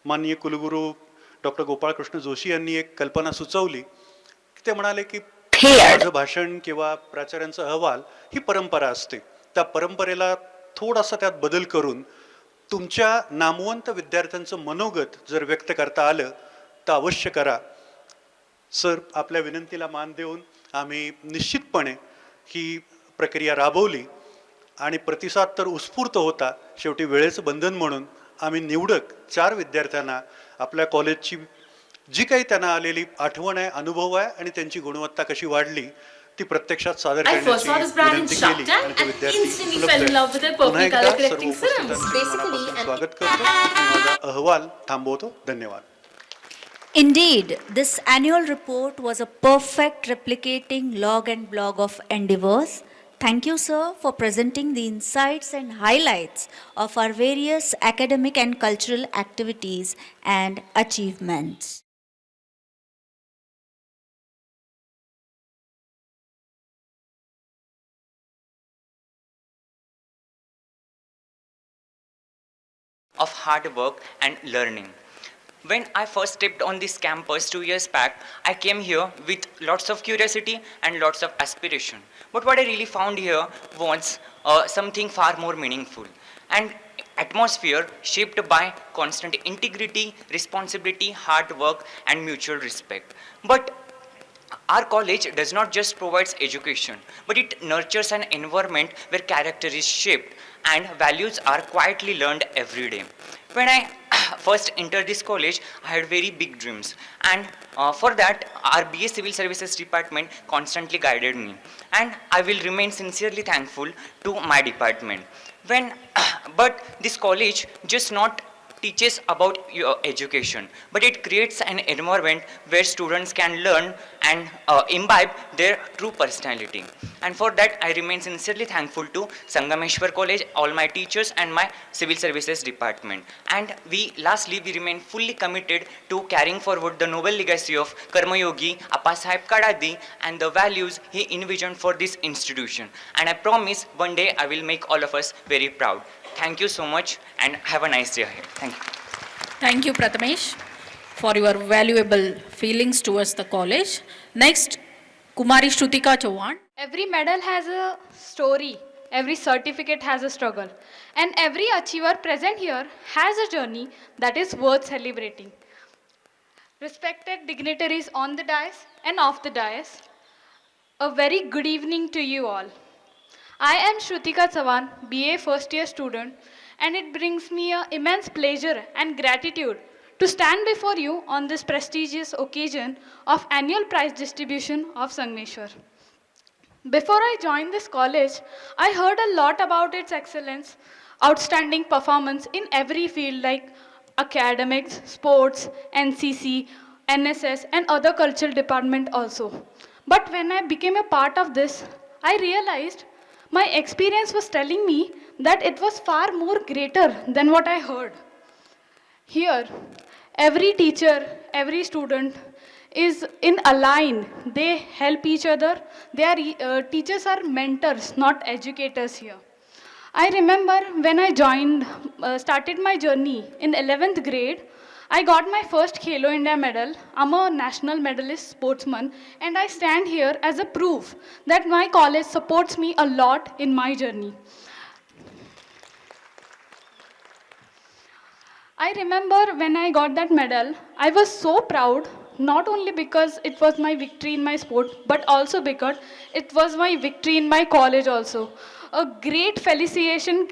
C: माननीय कुलगुरू डॉक्टर गोपाळकृष्ण जोशी यांनी एक कल्पना सुचवली. ते म्हणाले की माझं भाषण किंवा प्राचार्यांचा अहवाल ही परंपरा असते, त्या परंपरेला थोडासा त्यात बदल करून तुमच्या नामवंत विद्यार्थ्यांचं मनोगत जर व्यक्त करता आलं तर अवश्य करा. सर, आपल्या विनंतीला मान देऊन आम्ही निश्चितपणे ही प्रक्रिया राबवली आणि प्रतिसाद तर उत्स्फूर्त होता. शेवटी वेळेचं बंधन म्हणून आम्ही निवडक 4 विद्यार्थ्यांना आपल्या कॉलेजची जी काही त्यांना आलेली आठवण आहे, अनुभव आहे आणि त्यांची गुणवत्ता कशी वाढली ती प्रत्यक्षात सादर करण्याची विनंती केली आणि ते विद्यार्थी उपलब्ध आहेत. पुन्हा एकदा सर्व उपस्थितांचे मनापासून स्वागत करतो आणि माझा अहवाल थांबवतो. धन्यवाद.
F: Indeed, this annual report was a perfect replicating log and blog of endeavors. Thank you, sir, for presenting the insights and highlights of our various academic and cultural activities and achievements.
G: of hard work and learning. When I first stepped on this campus 2 years back, I came here with lots of curiosity and lots of aspiration. But what I really found here was something far more meaningful. An atmosphere shaped by constant integrity, responsibility, hard work, and mutual respect. But our college does not just provide education, but it nurtures an environment where character is shaped and values are quietly learned every day. When I first entered this college, I had very big dreams, and for that, our BA Civil Services department constantly guided me, and I will remain sincerely thankful to my department. But this college just not teaches about your education, but it creates an environment where students can learn and imbibe their true personality. And for that, I remain sincerely thankful to Sangameshwar College, all my teachers, and my Civil Services Department. And lastly, we remain fully committed to carrying forward the noble legacy of Karmayogi Appasaheb Kadadi and the values he envisioned for this institution. And I promise one day I will make all of us very proud. Thank you so much and have a nice day ahead. Thank you.
A: Thank you, Prathamesh, for your valuable feelings towards the college. Next, Kumari Shrutika Chauhan.
H: Every medal has a story, every certificate has a struggle, and every achiever present here has a journey that is worth celebrating. Respected dignitaries on the dais and off the dais, a very good evening to you all. I am Shrutika Chauhan, BA first year student, and it brings me an immense pleasure and gratitude to stand before you on this prestigious occasion of annual prize distribution of Sangameshwar. Before I joined this college, I heard a lot about its excellence, outstanding performance in every field like academics, sports, NCC, NSS, and other cultural department also. But when I became a part of this, I realized my experience was telling me that it was far more greater than what I heard. Here, every teacher, every student is in a line. They help each other. Teachers are mentors, not educators here. I remember when I started my journey in 11th grade, I got my first Khelo India medal. I'm a national medalist sportsman, and I stand here as a proof that my college supports me a lot in my journey. I remember when I got that medal, I was so proud, not only because it was my victory in my sport, but also because it was my victory in my college also. A great felicitation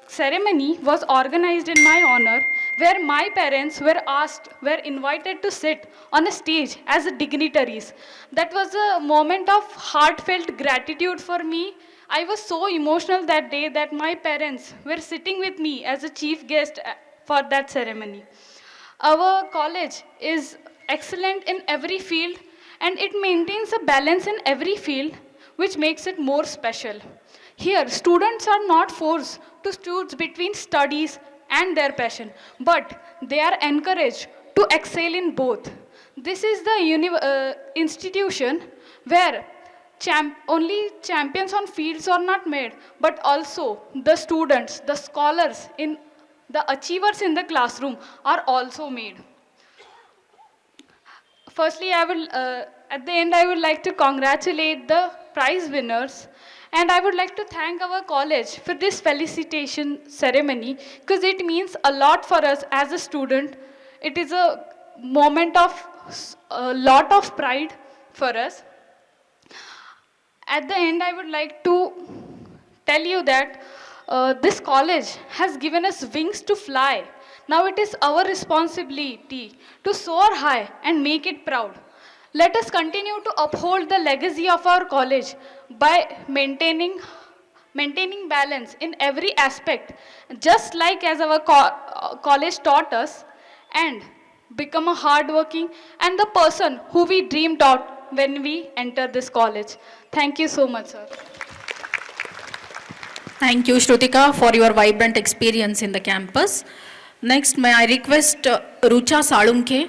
H: ceremony was organized in my honor, where my parents were invited to sit on a stage as dignitaries. That was a moment of heartfelt gratitude for me. I was so emotional that day that my parents were sitting with me as a chief guest for that ceremony. Our college is excellent in every field and it maintains a balance in every field which makes it more special. Here, students are not forced to choose between studies and their passion, but they are encouraged to excel in both. This is the institution where only champions on fields are not made, but also the students, the scholars, the achievers in the classroom are also made. Firstly, at the end, I would like to congratulate the prize winners. And I would like to thank our college for this felicitation ceremony because it means a lot for us as a student. It is a moment of a lot of pride for us. At the end, I would like to tell you that this college has given us wings to fly. Now it is our responsibility to soar high and make it proud. Let us continue to uphold the legacy of our college by maintaining balance in every aspect, just like as our college taught us, and become a hardworking and the person who we dreamed of when we enter this college. Thank you so much, sir.
A: Thank you, Shrutika, for your vibrant experience in the campus. Next, may I request Rucha Salunke.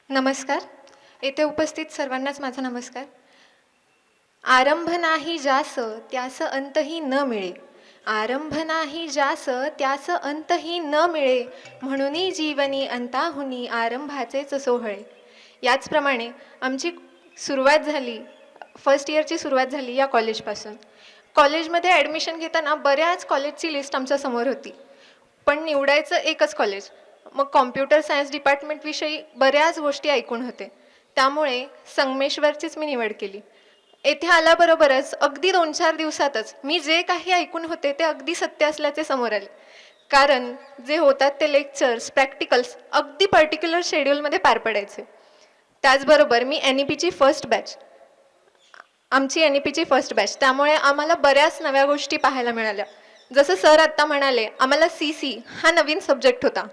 I: नमस्कार. येथे उपस्थित सर्वांनाच माझा नमस्कार. आरंभ नाही जास त्यास अंतही न मिळे, आरंभ नाही जास त्यास अंतही न मिळे, म्हणून जीवनी अंताहुनी आरंभाचेच सोहळे. याचप्रमाणे आमची सुरुवात झाली, फर्स्ट इयरची सुरुवात झाली या कॉलेजपासून. कॉलेजमध्ये ॲडमिशन घेताना बऱ्याच कॉलेजची लिस्ट आमच्यासमोर होती, पण निवडायचं एकच कॉलेज. मग कॉम्प्युटर सायन्स डिपार्टमेंटविषयी बऱ्याच गोष्टी ऐकून होते, त्यामुळे संगमेश्वरचीच मी निवड केली. येथे आल्याबरोबरच अगदी 2-4 दिवसातच मी जे काही ऐकून होते ते अगदी सत्य असल्याचे समोर आले. कारण जे होतात ते लेक्चर्स, प्रॅक्टिकल्स अगदी पर्टिक्युलर शेड्यूलमध्ये पार पडायचे. त्याचबरोबर मी NEPची फर्स्ट बॅच, आमची NEPची फर्स्ट बॅच, त्यामुळे आम्हाला बऱ्याच नव्या गोष्टी पाहायला मिळाल्या. जसं सर आत्ता म्हणाले, आम्हाला CC हा नवीन सब्जेक्ट होता,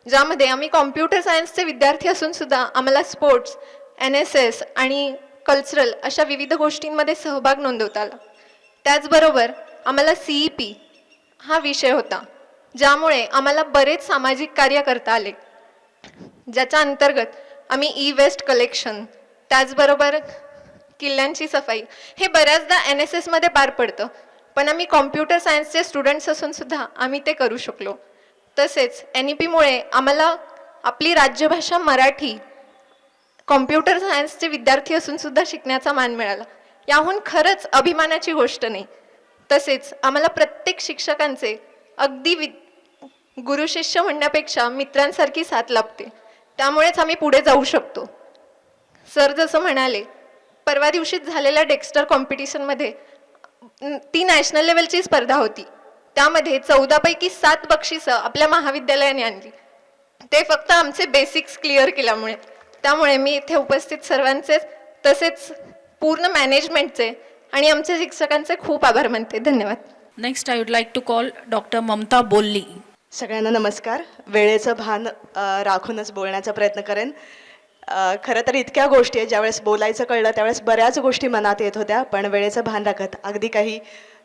I: ज्यामध्ये आम्ही कॉम्प्युटर सायन्सचे विद्यार्थी असून सुद्धा आम्हाला स्पोर्ट्स, NSS आणि कल्चरल अशा विविध गोष्टींमध्ये सहभाग नोंदवता आला. त्याचबरोबर आम्हाला CEP हा विषय होता, ज्यामुळे आम्हाला बरेच सामाजिक कार्य करता आले, ज्याच्या अंतर्गत आम्ही ई-वेस्ट कलेक्शन, त्याचबरोबर किल्ल्यांची सफाई हे बऱ्याचदा NSSमध्ये पार पडतं, पण आम्ही कॉम्प्युटर सायन्सचे स्टुडंट्स असून सुद्धा आम्ही ते करू शकलो. तसेच NEPमुळे आम्हाला आपली राज्यभाषा मराठी कॉम्प्युटर सायन्सचे विद्यार्थी असून सुद्धा शिकण्याचा मान मिळाला. याहून खरंच अभिमानाची गोष्ट नाही. तसेच आम्हाला प्रत्येक शिक्षकांचे अगदी गुरुशिष्य म्हणण्यापेक्षा मित्रांसारखी साथ लाभते, त्यामुळेच आम्ही पुढे जाऊ शकतो. सर जसं म्हणाले, परवा दिवशी झालेल्या डेक्स्टर कॉम्पिटिशनमध्ये ती नॅशनल लेवलची स्पर्धा होती, त्यामध्ये 14 पैकी 7 बक्षिसं आपल्या महाविद्यालयाने आणली, ते फक्त आमचे बेसिक्स क्लिअर केल्यामुळे. त्यामुळे मी इथे उपस्थित सर्वांचे तसेच पूर्ण मॅनेजमेंटचे आणि आमच्या शिक्षकांचे खूप आभार मानते. धन्यवाद.
A: Next I would like to call doctor Mamta Bolli.
D: सगळ्यांना नमस्कार. वेळेचं भान राखूनच बोलण्याचा प्रयत्न करेन. खरं तर इतक्या गोष्टी आहेत, ज्यावेळेस बोलायचं कळलं त्यावेळेस बऱ्याच गोष्टी मनात येत होत्या, पण वेळेचं भान राखत अगदी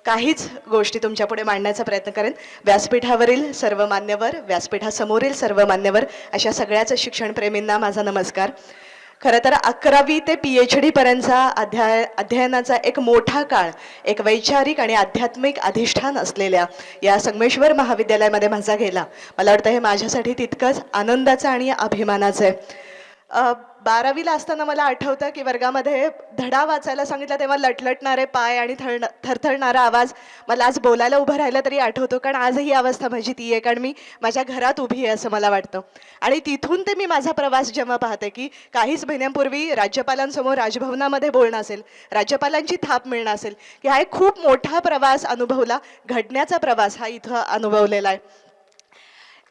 D: काहीच गोष्टी तुमच्यापुढे मांडण्याचा प्रयत्न करेन. व्यासपीठावरील सर्व मान्यवर, व्यासपीठासमोरील सर्व मान्यवर, अशा सगळ्याच शिक्षणप्रेमींना माझा नमस्कार. खरं तर 11वी ते PhD पर्यंतचा अध्ययनाचा एक मोठा काळ एक वैचारिक आणि आध्यात्मिक अधिष्ठान असलेल्या या संगमेश्वर महाविद्यालयामध्ये माझा गेला. मला वाटतं हे माझ्यासाठी तितकंच आनंदाचं आणि अभिमानाचं आहे. 12वीला असताना मला आठवतं की वर्गामध्ये धडा वाचायला सांगितलं तेव्हा लटलटणारे पाय आणि थरथरणारा आवाज मला आज बोलायला उभं राहिलं तरी आठवतो, कारण आजही ही अवस्था माझी ती आहे, कारण मी माझ्या घरात उभी आहे असं मला वाटतं. आणि तिथून ते मी माझा प्रवास जेव्हा पाहते की काहीच महिन्यांपूर्वी राज्यपालांसमोर राजभवनामध्ये बोलणं असेल, राज्यपालांची थाप मिळणं असेल, की हा एक खूप मोठा प्रवास अनुभवला, घडण्याचा प्रवास हा इथं अनुभवलेला आहे.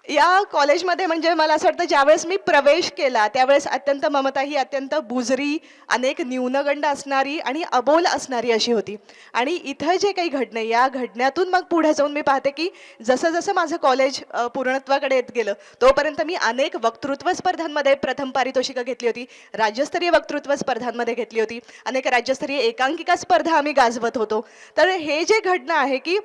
D: या कॉलेजमध्ये म्हणजे मला असं वाटतं ज्यावेळेस मी प्रवेश केला त्यावेळेस अत्यंत ममता ही अत्यंत बुजरी, अनेक न्यूनगंड असणारी आणि अबोल असणारी अशी होती. आणि इथं जे काही घडणे या घडण्यातून मग पुढे जाऊन मी पाहते की जसं जसं माझं कॉलेज पूर्णत्वाकडे येत गेलं तोपर्यंत मी अनेक वक्तृत्व स्पर्धांमध्ये प्रथम पारितोषिकं घेतली होती, राज्यस्तरीय वक्तृत्व स्पर्धांमध्ये घेतली होती, अनेक राज्यस्तरीय एकांकिका स्पर्धा आम्ही गाजवत होतो. तर हे जे घडणं आहे की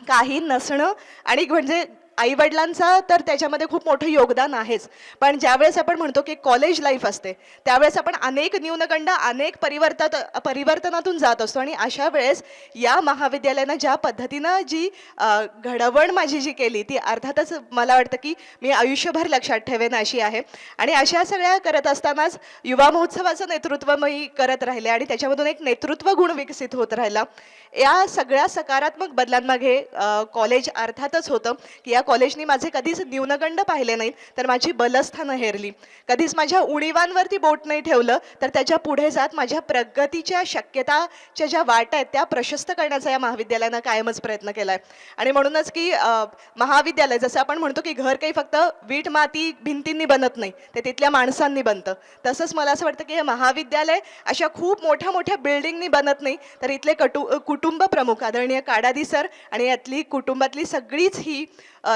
D: काही नसणं आणि म्हणजे आईवडिलांचा तर त्याच्यामध्ये खूप मोठं योगदान आहेच, पण ज्यावेळेस आपण म्हणतो की कॉलेज लाईफ असते त्यावेळेस आपण अनेक न्यूनगंड अनेक परिवर्तनातून जात असतो. आणि अशा वेळेस या महाविद्यालयानं ज्या पद्धतीनं जी घडवण माझी जी केली ती अर्थातच मला वाटतं की मी आयुष्यभर लक्षात ठेवेन अशी आहे. आणि अशा सगळ्या करत असतानाच युवा महोत्सवाचं नेतृत्व मी करत राहिले आणि त्याच्यामधून एक नेतृत्व गुण विकसित होत राहिला. या सगळ्या सकारात्मक बदलांमागे कॉलेज अर्थातच होतं की या कॉलेजनी माझे कधीच न्यूनगंड पाहिले नाहीत तर माझी बलस्थानं हेरली, कधीच माझ्या उणीवांवरती बोट नाही ठेवलं तर त्याच्या पुढे जात माझ्या प्रगतीच्या शक्यताच्या ज्या वाटा आहेत त्या प्रशस्त करण्याचा या महाविद्यालयानं कायमच प्रयत्न केला आहे. आणि म्हणूनच की महाविद्यालय जसं आपण म्हणतो की घर काही फक्त वीट माती भिंतींनी बनत नाही, ते तिथल्या माणसांनी बनतं, तसंच मला असं वाटतं की हे महाविद्यालय अशा खूप मोठ्या मोठ्या बिल्डिंगनी बनत नाही तर इथले कुटुंब प्रमुख आदरणीय काडादी सर आणि यातली कुटुंबातली सगळीच ही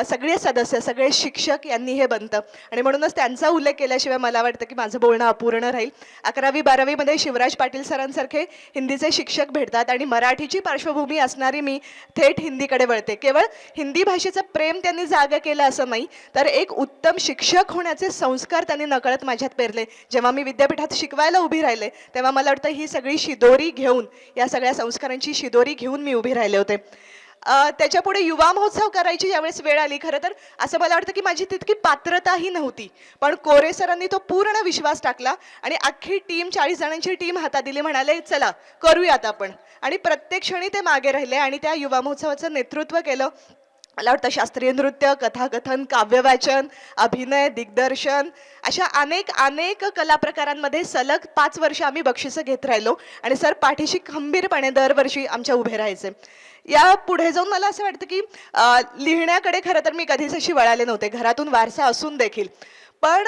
D: सगळे सदस्य सगळे शिक्षक यांनी हे बनतं. आणि म्हणूनच त्यांचा उल्लेख केल्याशिवाय मला वाटतं की माझं बोलणं अपूर्ण राहील. 11वी-12वीमध्ये शिवराज पाटील सरांसारखे हिंदीचे शिक्षक भेटतात आणि मराठीची पार्श्वभूमी असणारी मी थेट हिंदीकडे वळते. केवळ हिंदी भाषेचं प्रेम त्यांनी जागं केलं असं नाही तर एक उत्तम शिक्षक होण्याचे संस्कार त्यांनी नकळत माझ्यात पेरले. जेव्हा मी विद्यापीठात शिकवायला उभी राहिले तेव्हा मला वाटतं ही सगळी शिदोरी घेऊन या सगळ्या संस्कारांची शिदोरी घेऊन मी उभी राहिले होते. त्याच्यापुढे युवा महोत्सव करायची ज्यावेळेस वेळ आली खरं तर असं मला वाटतं की माझी तितकी पात्रताही नव्हती, पण कोरे सरांनी तो पूर्ण विश्वास टाकला आणि अख्खी टीम 40 जणांची टीम हातात दिली, म्हणाले चला करूयात आपण. आणि प्रत्येक क्षणी ते मागे राहिले आणि त्या युवा महोत्सवाचं नेतृत्व केलं. मला वाटतं शास्त्रीय नृत्य, कथाकथन, काव्यवाचन, अभिनय, दिग्दर्शन अशा अनेक कला प्रकारांमध्ये सलग 5 वर्ष आम्ही बक्षिसं घेत राहिलो आणि सर पाठीशी खंबीरपणे दरवर्षी आमच्या उभे राहायचे. या पुढे जाऊन मला असं वाटतं की लिहिण्याकडे खरं तर मी कधीच अशी वळाले नव्हते, घरातून वारसा असून देखील. पण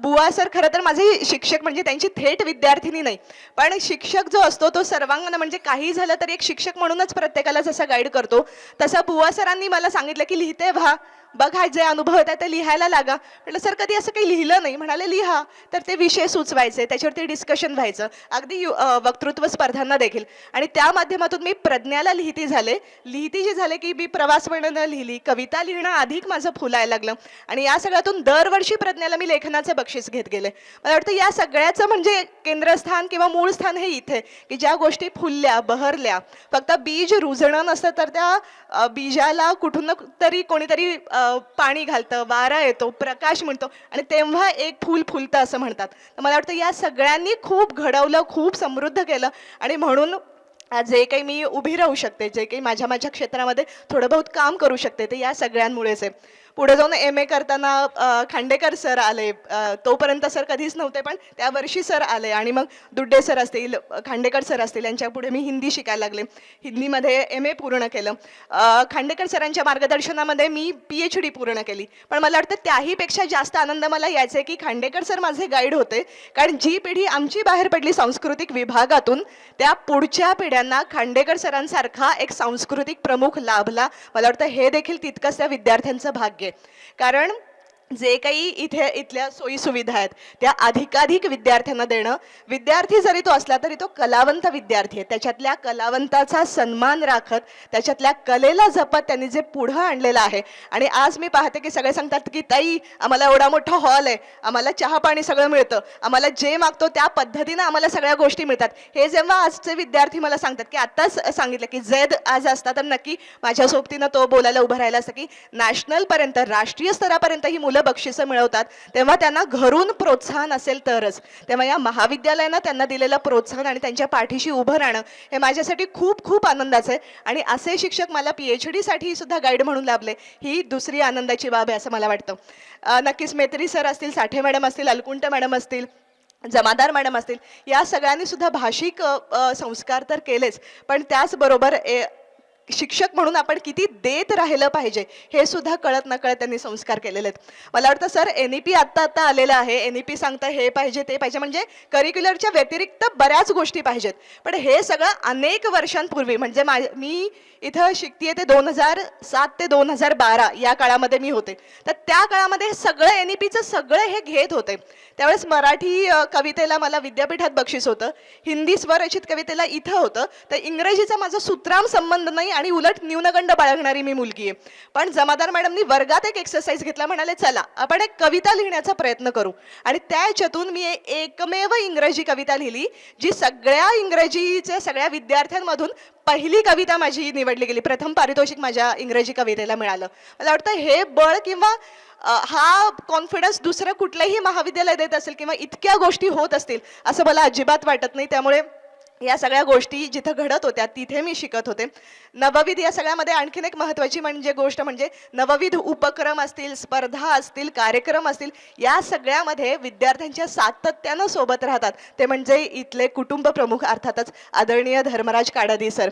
D: बुवा सर खरं तर माझे शिक्षक म्हणजे त्यांची थेट विद्यार्थिनी नाही, पण शिक्षक जो असतो तो सर्वांगण म्हणजे काही झालं तर एक शिक्षक म्हणूनच प्रत्येकाला जसा गाईड करतो तसा बुवा सरांनी मला सांगितलं की लिहिते व्हा, बघा जे अनुभव येतात ते लिहायला लागा. म्हटलं सर कधी असं काही लिहिलं नाही. म्हणाले लिहा. तर ते विषय सुचवायचे, त्याच्यावरती डिस्कशन व्हायचं, अगदी वक्तृत्व स्पर्धांना देखील. आणि त्या माध्यमातून मी प्रज्ञाला लिहिती जे झाले की मी प्रवास वर्णनं लिहिली, कविता लिहिणं अधिक माझं फुलायला लागलं आणि या सगळ्यातून दरवर्षी प्रज्ञाला मी लेखनाचं बक्षीस घेत गेले. मला वाटतं या सगळ्याचं म्हणजे केंद्रस्थान किंवा मूळ स्थान हे इथे की ज्या गोष्टी फुलल्या बहरल्या, फक्त बीज रुजणं नसतं तर त्या बीजाला कुठून तरी कोणीतरी पाणी घालतं, वारा येतो, प्रकाश मिळतो आणि तेव्हा एक फूल फुलतं असं म्हणतात. तर मला वाटतं या सगळ्यांनी खूप घडवलं, खूप समृद्ध केलं आणि म्हणून जे काही मी उभी राहू शकते, जे काही माझ्या क्षेत्रामध्ये थोडं बहुत काम करू शकते ते या सगळ्यांमुळेच आहे. पुढे जाऊन MA करताना खांडेकर सर आले, तोपर्यंत सर कधीच नव्हते पण त्या वर्षी सर आले आणि मग दुड्डे सर असतील, खांडेकर सर असतील यांच्या पुढे मी हिंदी शिकायला लागले, हिंदीमध्ये MA पूर्ण केलं. खांडेकर सरांच्या मार्गदर्शनामध्ये मी PhD पूर्ण केली. पण मला वाटतं त्याहीपेक्षा जास्त आनंद मला यायचा की खांडेकर सर माझे गाईड होते, कारण जी पिढी आमची बाहेर पडली सांस्कृतिक विभागातून त्या पुढच्या पिढ्यांना खांडेकर सरांसारखा एक सांस्कृतिक प्रमुख लाभला. मला वाटतं हे देखील तितकंच त्या विद्यार्थ्यांचं भाग्य. कारण जे काही इथल्या सोयी सुविधा आहेत त्या अधिकाधिक विद्यार्थ्यांना देणं, विद्यार्थी जरी तो असला तरी तो कलावंत विद्यार्थी आहे, त्याच्यातल्या कलावंताचा सन्मान राखत त्याच्यातल्या कलेला जपत त्यांनी जे पुढं आणलेलं आहे. आणि आज मी पाहते की सगळे सांगतात की ताई आम्हाला एवढा मोठा हॉल आहे, आम्हाला चहा पाणी सगळं मिळतं, आम्हाला जे मागतो त्या पद्धतीनं आम्हाला सगळ्या गोष्टी मिळतात. हे जेव्हा आजचे विद्यार्थी मला सांगतात की आत्ताच सांगितलं की जैद आज असता तर नक्की माझ्या सोबतीनं तो बोलायला उभं राहिला असतं की नॅशनलपर्यंत राष्ट्रीय स्तरापर्यंत ही मुलं बक्षिसं मिळवतात, तेव्हा त्यांना घरून प्रोत्साहन असेल तरच. तेव्हा या महाविद्यालयानं त्यांना दिलेलं प्रोत्साहन आणि त्यांच्या पाठीशी उभं राहणं हे माझ्यासाठी खूप खूप आनंदाचं आहे. आणि असे शिक्षक मला PhD साठी सुद्धा गाईड म्हणून लाभले, ही दुसरी आनंदाची बाब आहे असं मला वाटतं. नक्कीच मेत्री सर असतील, साठे मॅडम असतील, अलकुंट मॅडम असतील, जमादार मॅडम असतील, या सगळ्यांनी सुद्धा भाषिक संस्कार तर केलेच, पण त्याचबरोबर शिक्षक म्हणून आपण किती देत राहिलं पाहिजे हे सुद्धा कळत नकळत त्यांनी संस्कार केलेले आहेत. मला वाटतं सर NEP आत्ता आलेलं आहे. NEP सांगतं हे पाहिजे ते पाहिजे, म्हणजे करिक्युलरच्या व्यतिरिक्त बऱ्याच गोष्टी पाहिजेत. पण हे सगळं अनेक वर्षांपूर्वी, म्हणजे मी इथं शिकतीये ते 2007 ते 2012 या काळामध्ये मी होते. तर त्या काळामध्ये सगळं NEPचं सगळं हे घेत होते. त्यावेळेस मराठी कवितेला मला विद्यापीठात बक्षीस होतं, हिंदी स्वरचित कवितेला इथं होतं. तर इंग्रजीचा माझा सुतराम संबंध नाही आणि उलट न्यूनगंड बाळगणारी मी मुलगी आहे. पण जमादार मॅडमनी वर्गात एक एक्सरसाइज घेतला, म्हणाले चला आपण एक कविता लिहिण्याचा प्रयत्न करू. आणि त्याच्यातून मी एकमेव इंग्रजी कविता लिहिली, जी सगळ्या इंग्रजीच्या सगळ्या विद्यार्थ्यांमधून पहिली कविता माझी निवडली गेली. प्रथम पारितोषिक माझ्या इंग्रजी कवितेला मिळालं. मला वाटतं हे बळ किंवा हा कॉन्फिडन्स दुसरं कुठलंही महाविद्यालय देत असेल किंवा इतक्या गोष्टी होत असतील असं मला अजिबात वाटत नाही. त्यामुळे या सगळ्या गोष्टी जिथं घडत होत्या तिथे मी शिकत होते. नवविध या सगळ्यामध्ये आणखीन एक महत्त्वाची गोष्ट म्हणजे नवविध उपक्रम असतील, स्पर्धा असतील, कार्यक्रम असतील, या सगळ्यामध्ये विद्यार्थ्यांच्या सातत्यानं सोबत राहतात ते म्हणजे इथले कुटुंब प्रमुख अर्थातच आदरणीय धर्मराज काडादी सर,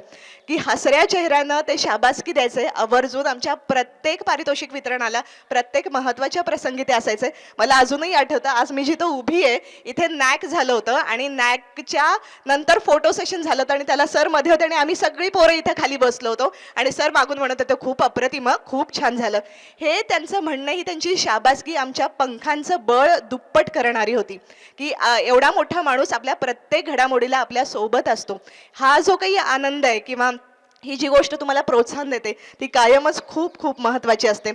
D: की हसऱ्या चेहऱ्यानं ते शाबासकी द्यायचे आवर्जून. आमच्या प्रत्येक पारितोषिक वितरणाला, प्रत्येक महत्त्वाच्या प्रसंगी ते असायचे. मला अजूनही आठवतं, आज मी जिथं उभी आहे इथे नॅक झालं होतं आणि नॅकच्या नंतर फोटो सेशन झालं होतं आणि त्याला सर मध्ये होते आणि आम्ही सगळी पोरं इथे खाली बसलो होतो आणि सर मागून म्हणत होते खूप अप्रतिम, खूप छान झालं. हे त्यांचं म्हणणं, ही त्यांची शाबासकी आमच्या पंखांचं बळ दुप्पट करणारी होती, की एवढा मोठा माणूस आपल्या प्रत्येक घडामोडीला आपल्या सोबत असतो. हा जो काही आनंद आहे किंवा ही जी गोष्ट तुम्हाला प्रोत्साहन देते ती कायमच खूप खूप महत्त्वाची असते.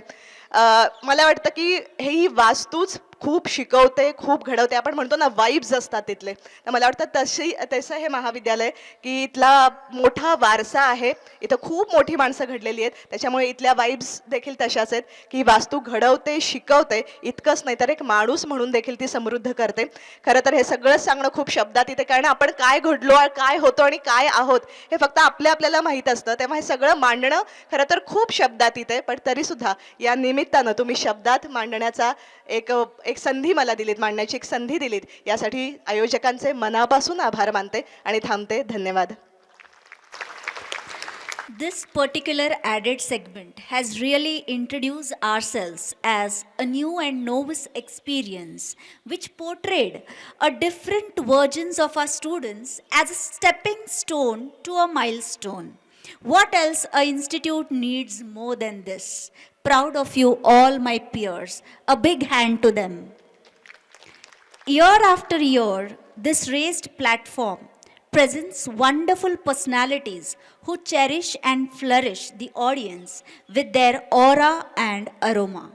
D: मला वाटतं की ही वास्तूच खूप शिकवते, खूप घडवते. आपण म्हणतो ना वाईब्स असतात तिथले, तर मला वाटतं तसं हे महाविद्यालय, की इथला मोठा वारसा आहे, इथं खूप मोठी माणसं घडलेली आहेत, त्याच्यामुळे इथल्या वाईब्स देखील तशाच आहेत की वास्तू घडवते, शिकवते. इतकंच नाही तर एक माणूस म्हणून देखील ती समृद्ध करते. खरं तर हे सगळंच सांगणं खूप शब्दात येते, कारण आपण काय घडलो, काय होतो आणि काय आहोत हे फक्त आपल्याला माहीत असतं. तेव्हा हे सगळं मांडणं खरं तर खूप शब्दात येते. पण तरीसुद्धा या निमित्तानं तुम्ही शब्दात मांडण्याचा एक संधी मला दिलीत, मांडण्याची एक संधी दिलीत, यासाठी आयोजकांचे मनापासून आभार मानते आणि थांबते. धन्यवाद.
F: This particular added segment has really introduced ourselves as a new and novice experience, which portrayed a different versions of our students as a stepping stone to a milestone. What else a institute needs more than this? Proud of you all, my peers. A big hand to them. Year after year, this raised platform presents wonderful personalities who cherish and flourish the audience with their aura and aroma.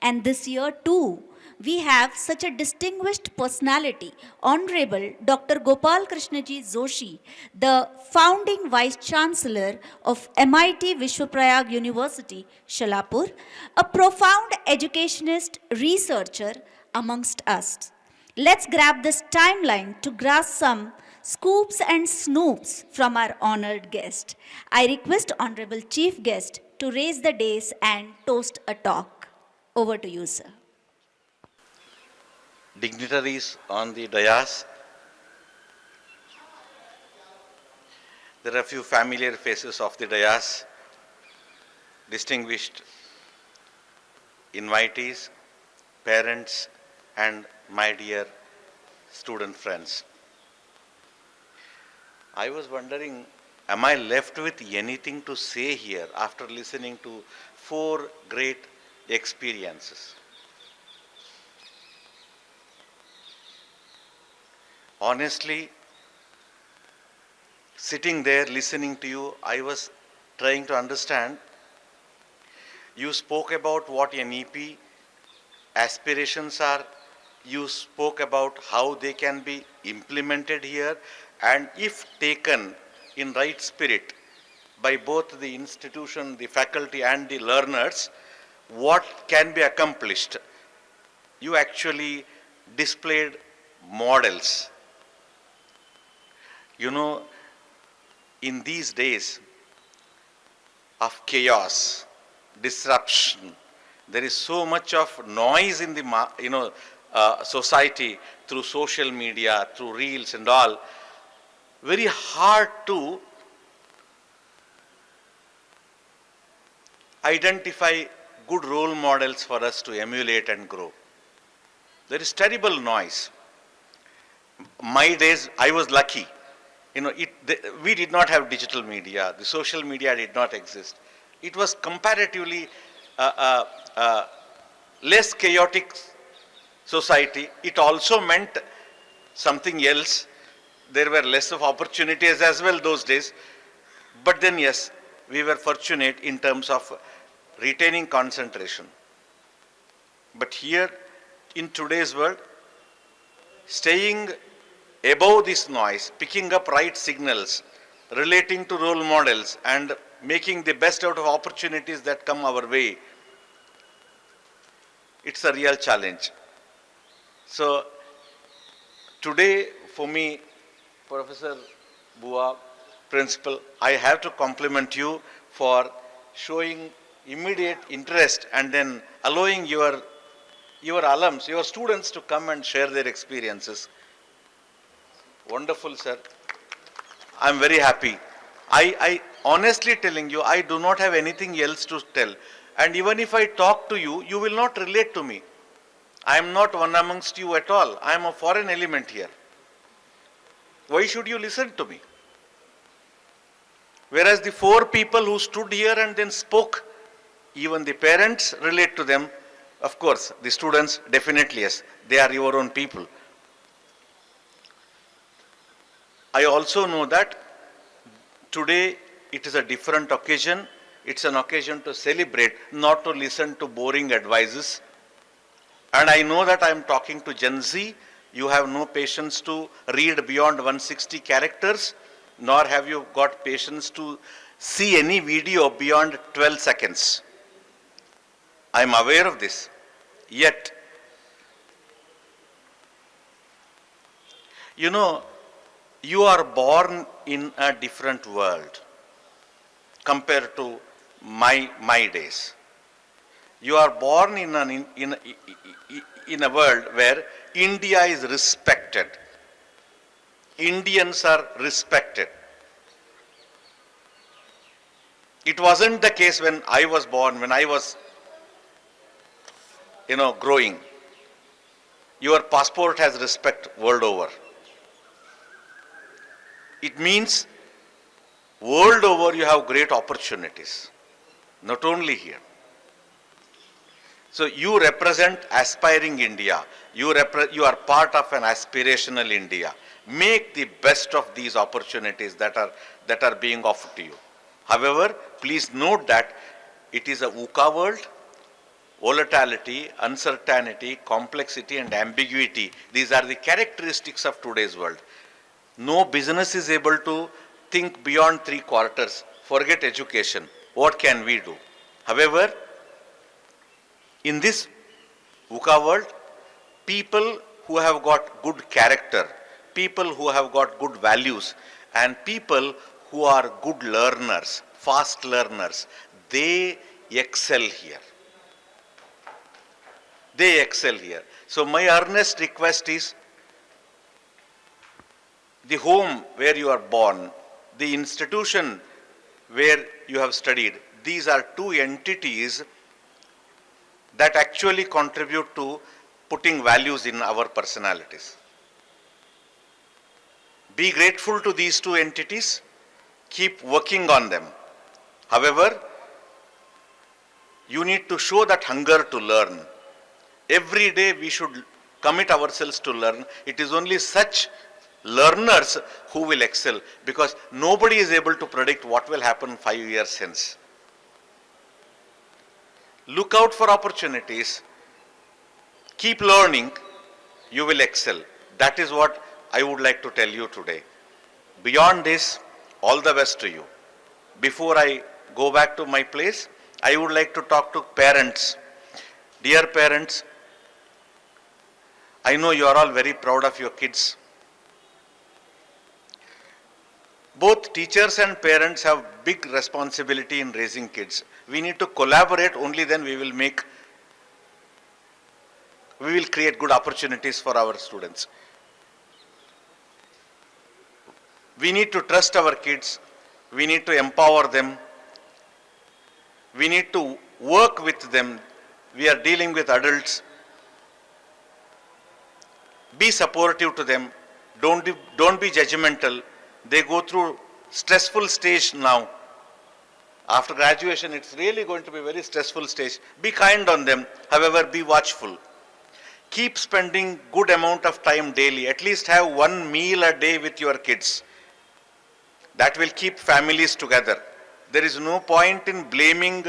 F: And this year too, we have such a distinguished personality, Honorable Dr. Gopal Krishnaji Joshi, the founding Vice Chancellor of MIT Vishwaprayag University, Sholapur, a profound educationist, researcher amongst us. Let's grab this timeline to grasp some scoops and snoops from our honored guest. I request Honorable Chief Guest to raise the dais and toast a talk. Over to you, sir.
B: Dignitaries on the dais, there are a few familiar faces of the dais, distinguished invitees, parents, and my dear student friends. I was wondering, am I left with anything to say here after listening to 4 great experiences? Honestly, sitting there listening to you, I was trying to understand. You spoke about what NEP aspirations are. You spoke about how they can be implemented here, and if taken in right spirit by both the institution, the faculty, and the learners, what can be accomplished. You actually displayed models. You know, in these days of chaos, disruption, there is so much of noise in the society through social media, through reels and all. Very hard to identify good role models for us to emulate and grow. There is terrible noise. My days, I was lucky. We did not have digital media. The social media did not exist. It was comparatively less chaotic society. It also meant something else. There were less of opportunities as well those days. But then yes, we were fortunate in terms of retaining concentration. But here in today's world, staying above this noise, picking up right signals, relating to role models and making the best out of opportunities that come our way, it's a real challenge. So today for me, Professor Bua, Principal, I have to compliment you for showing immediate interest and then allowing your alums, your students to come and share their experiences. Wonderful, sir. I'm very happy. I honestly telling you, I do not have anything else to tell. And even if I talk to you, you will not relate to me. I am not one amongst you at all. I am a foreign element here. Why should you listen to me? Whereas the four people who stood here and then spoke, even the parents relate to them. Of course, the students, definitely yes, they are your own people. I also know that today it is a different occasion. It's an occasion to celebrate, not to listen to boring advices. And I know that I am talking to Gen Z. You have no patience to read beyond 160 characters, nor have you got patience to see any video beyond 12 seconds. I am aware of this. Yet, you are born in a different world compared to my days. You are born in a world where India is respected. Indians are respected. It wasn't the case when I was born, when I was growing. Your passport has respect world over. It means world over you have great opportunities, not only here. So you represent aspiring India. You are part of an aspirational India. Make the best of these opportunities that are being offered to you. However, please note that it is a VUCA world. Volatility, uncertainty, complexity and ambiguity. These are the characteristics of today's world. No business is able to think beyond 3 quarters. Forget education. What can we do? However, in this VUCA world, people who have got good character, people who have got good values, and people who are good learners, fast learners, they excel here. They excel here. So my earnest request is, the home where you are born, the institution where you have studied, these are two entities that actually contribute to putting values in our personalities. Be grateful to these two entities, keep working on them. However, you need to show that hunger to learn. Every day we should commit ourselves to learn. It is only such learners who will excel, because nobody is able to predict what will happen 5 years hence. Look out for opportunities, keep learning, you will excel. That is what I would like to tell you today. Beyond this, all the best to you. Before I go back to my place, I would like to talk to parents. Dear parents, I know you are all very proud of your kids. Both teachers and parents have big responsibility in raising kids. We need to collaborate, only then we will create good opportunities for our students. We need to trust our kids. We need to empower them. We need to work with them. We are dealing with adults. Be supportive to them. Don't be judgmental. They go through stressful stage now. After graduation, it's really going to be a very stressful stage. Be kind on them. However, be watchful. Keep spending good amount of time daily. At least have one meal a day with your kids. That will keep families together. There is no point in blaming